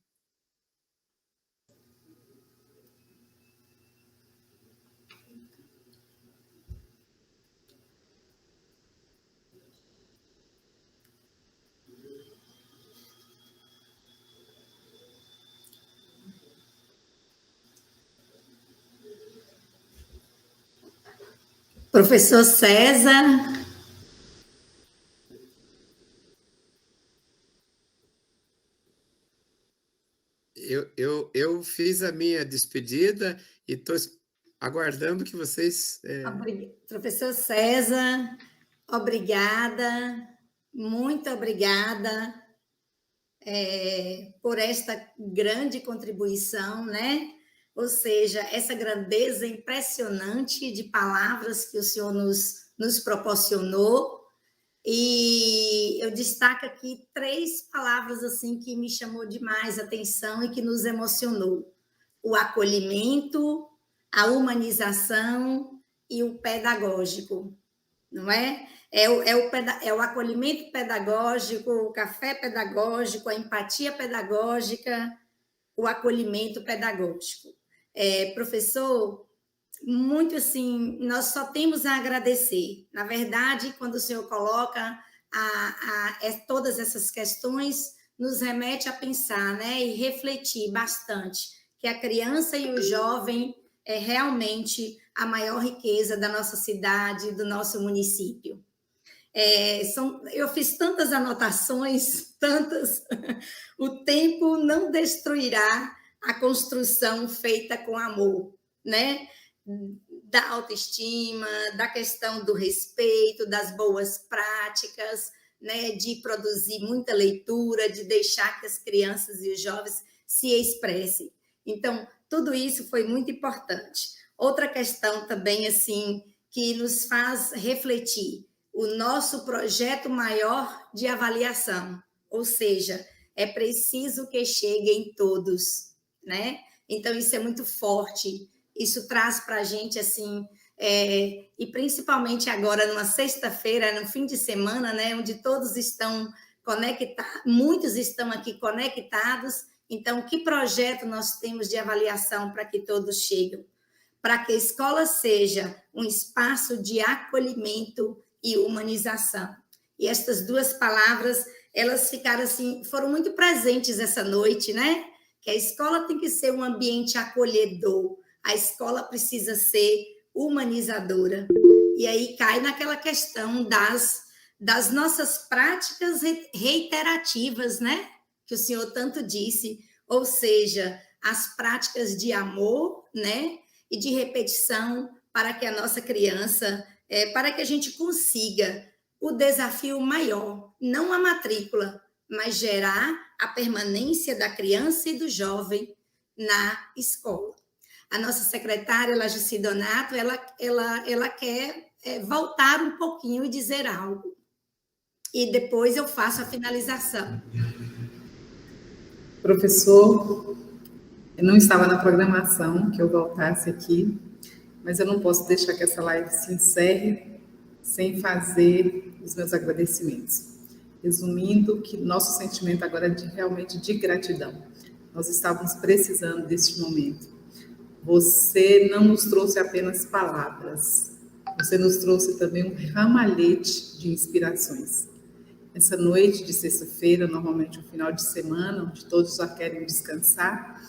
Professor César. Eu fiz a minha despedida e estou aguardando que vocês. Professor César, obrigada, muito obrigada por esta grande contribuição, né? Ou seja, essa grandeza impressionante de palavras que o senhor nos proporcionou. E eu destaco aqui 3 palavras assim que me chamou demais a atenção e que nos emocionou: o acolhimento, a humanização e o pedagógico, não é? É o acolhimento pedagógico, o café pedagógico, a empatia pedagógica, o acolhimento pedagógico. Professor, muito assim, nós só temos a agradecer. Na verdade, quando o senhor coloca todas essas questões, nos remete a pensar, né, e refletir bastante, que a criança e o jovem é realmente a maior riqueza da nossa cidade, do nosso município. Eu fiz tantas anotações, tantas. O tempo não destruirá a construção feita com amor, né? Da autoestima, da questão do respeito, das boas práticas, né? De produzir muita leitura, de deixar que as crianças e os jovens se expressem. Então, tudo isso foi muito importante. Outra questão também, assim, que nos faz refletir: o nosso projeto maior de avaliação, ou seja, é preciso que chegue em todos, né? Então, isso é muito forte, isso traz para a gente, assim, e principalmente agora, numa sexta-feira, no fim de semana, né, onde todos estão conectados, muitos estão aqui conectados. Então, que projeto nós temos de avaliação para que todos cheguem? Para que a escola seja um espaço de acolhimento e humanização. E estas 2 palavras, elas ficaram assim, foram muito presentes essa noite, né? Que a escola tem que ser um ambiente acolhedor, a escola precisa ser humanizadora. E aí cai naquela questão das nossas práticas reiterativas, né? Que o senhor tanto disse, ou seja, as práticas de amor, né? E de repetição para que a nossa criança, para que a gente consiga o desafio maior, não a matrícula, mas gerar a permanência da criança e do jovem na escola. A nossa secretária, Lagici Donato, ela quer voltar um pouquinho e dizer algo. E depois eu faço a finalização. Professor, eu não estava na programação que eu voltasse aqui, mas eu não posso deixar que essa live se encerre sem fazer os meus agradecimentos. Resumindo, que nosso sentimento agora é realmente de gratidão. Nós estávamos precisando deste momento. Você não nos trouxe apenas palavras, você nos trouxe também um ramalhete de inspirações. Essa noite de sexta-feira, normalmente um final de semana, onde todos já querem descansar,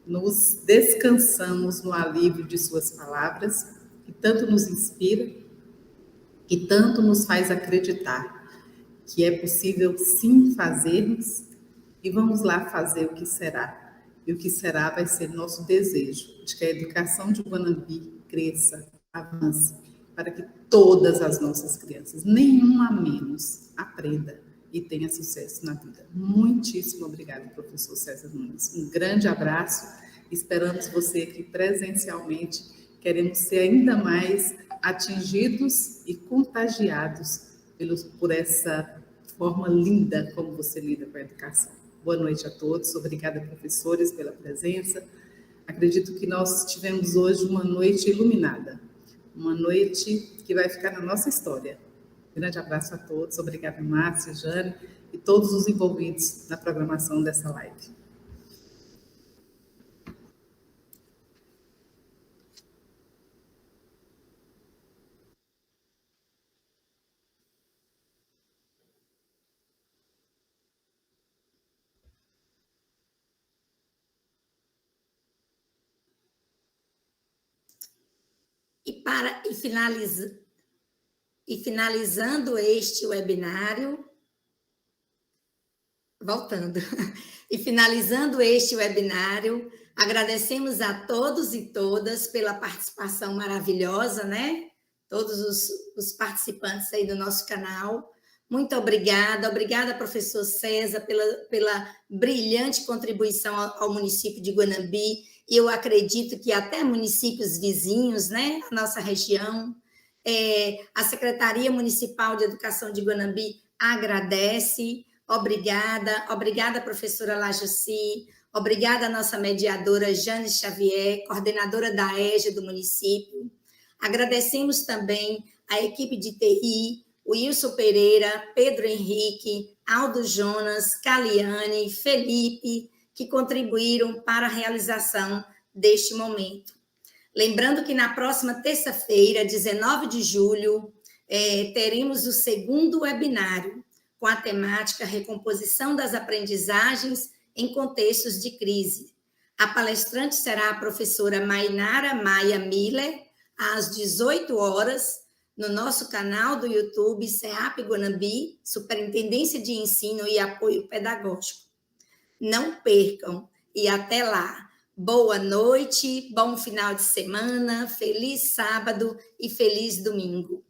nos descansamos no alívio de suas palavras, que tanto nos inspira, que tanto nos faz acreditar que é possível sim fazermos, e vamos lá fazer o que será. E o que será vai ser nosso desejo de que a educação de Guanambi cresça, avance, para que todas as nossas crianças, nenhuma menos, aprenda e tenha sucesso na vida. Muitíssimo obrigada, professor César Nunes. Um grande abraço. Esperamos você aqui presencialmente. Queremos ser ainda mais atingidos e contagiados por essa forma linda como você lida com a educação. Boa noite a todos. Obrigada, professores, pela presença. Acredito que nós tivemos hoje uma noite iluminada, uma noite que vai ficar na nossa história. Grande abraço a todos. Obrigada, Márcia, Jane e todos os envolvidos na programação dessa live. E finalizando este webinário, voltando, e finalizando este webinário, agradecemos a todos e todas pela participação maravilhosa, né? Todos os participantes aí do nosso canal. Muito obrigada, professor César, pela brilhante contribuição ao município de Guanambi, e eu acredito que até municípios vizinhos, né? A nossa região. A Secretaria Municipal de Educação de Guanambi agradece. Obrigada, professora Lajussi, obrigada, nossa mediadora Jane Xavier, coordenadora da EJA do município. Agradecemos também a equipe de TI, Wilson Pereira, Pedro Henrique, Aldo Jonas, Caliane, Felipe, que contribuíram para a realização deste momento. Lembrando que na próxima terça-feira, 19 de julho, teremos o segundo webinário, com a temática Recomposição das Aprendizagens em Contextos de Crise. A palestrante será a professora Mainara Maia Miller, às 18 horas, no nosso canal do YouTube, SEAP Guanambi, Superintendência de Ensino e Apoio Pedagógico. Não percam, e até lá. Boa noite, bom final de semana, feliz sábado e feliz domingo.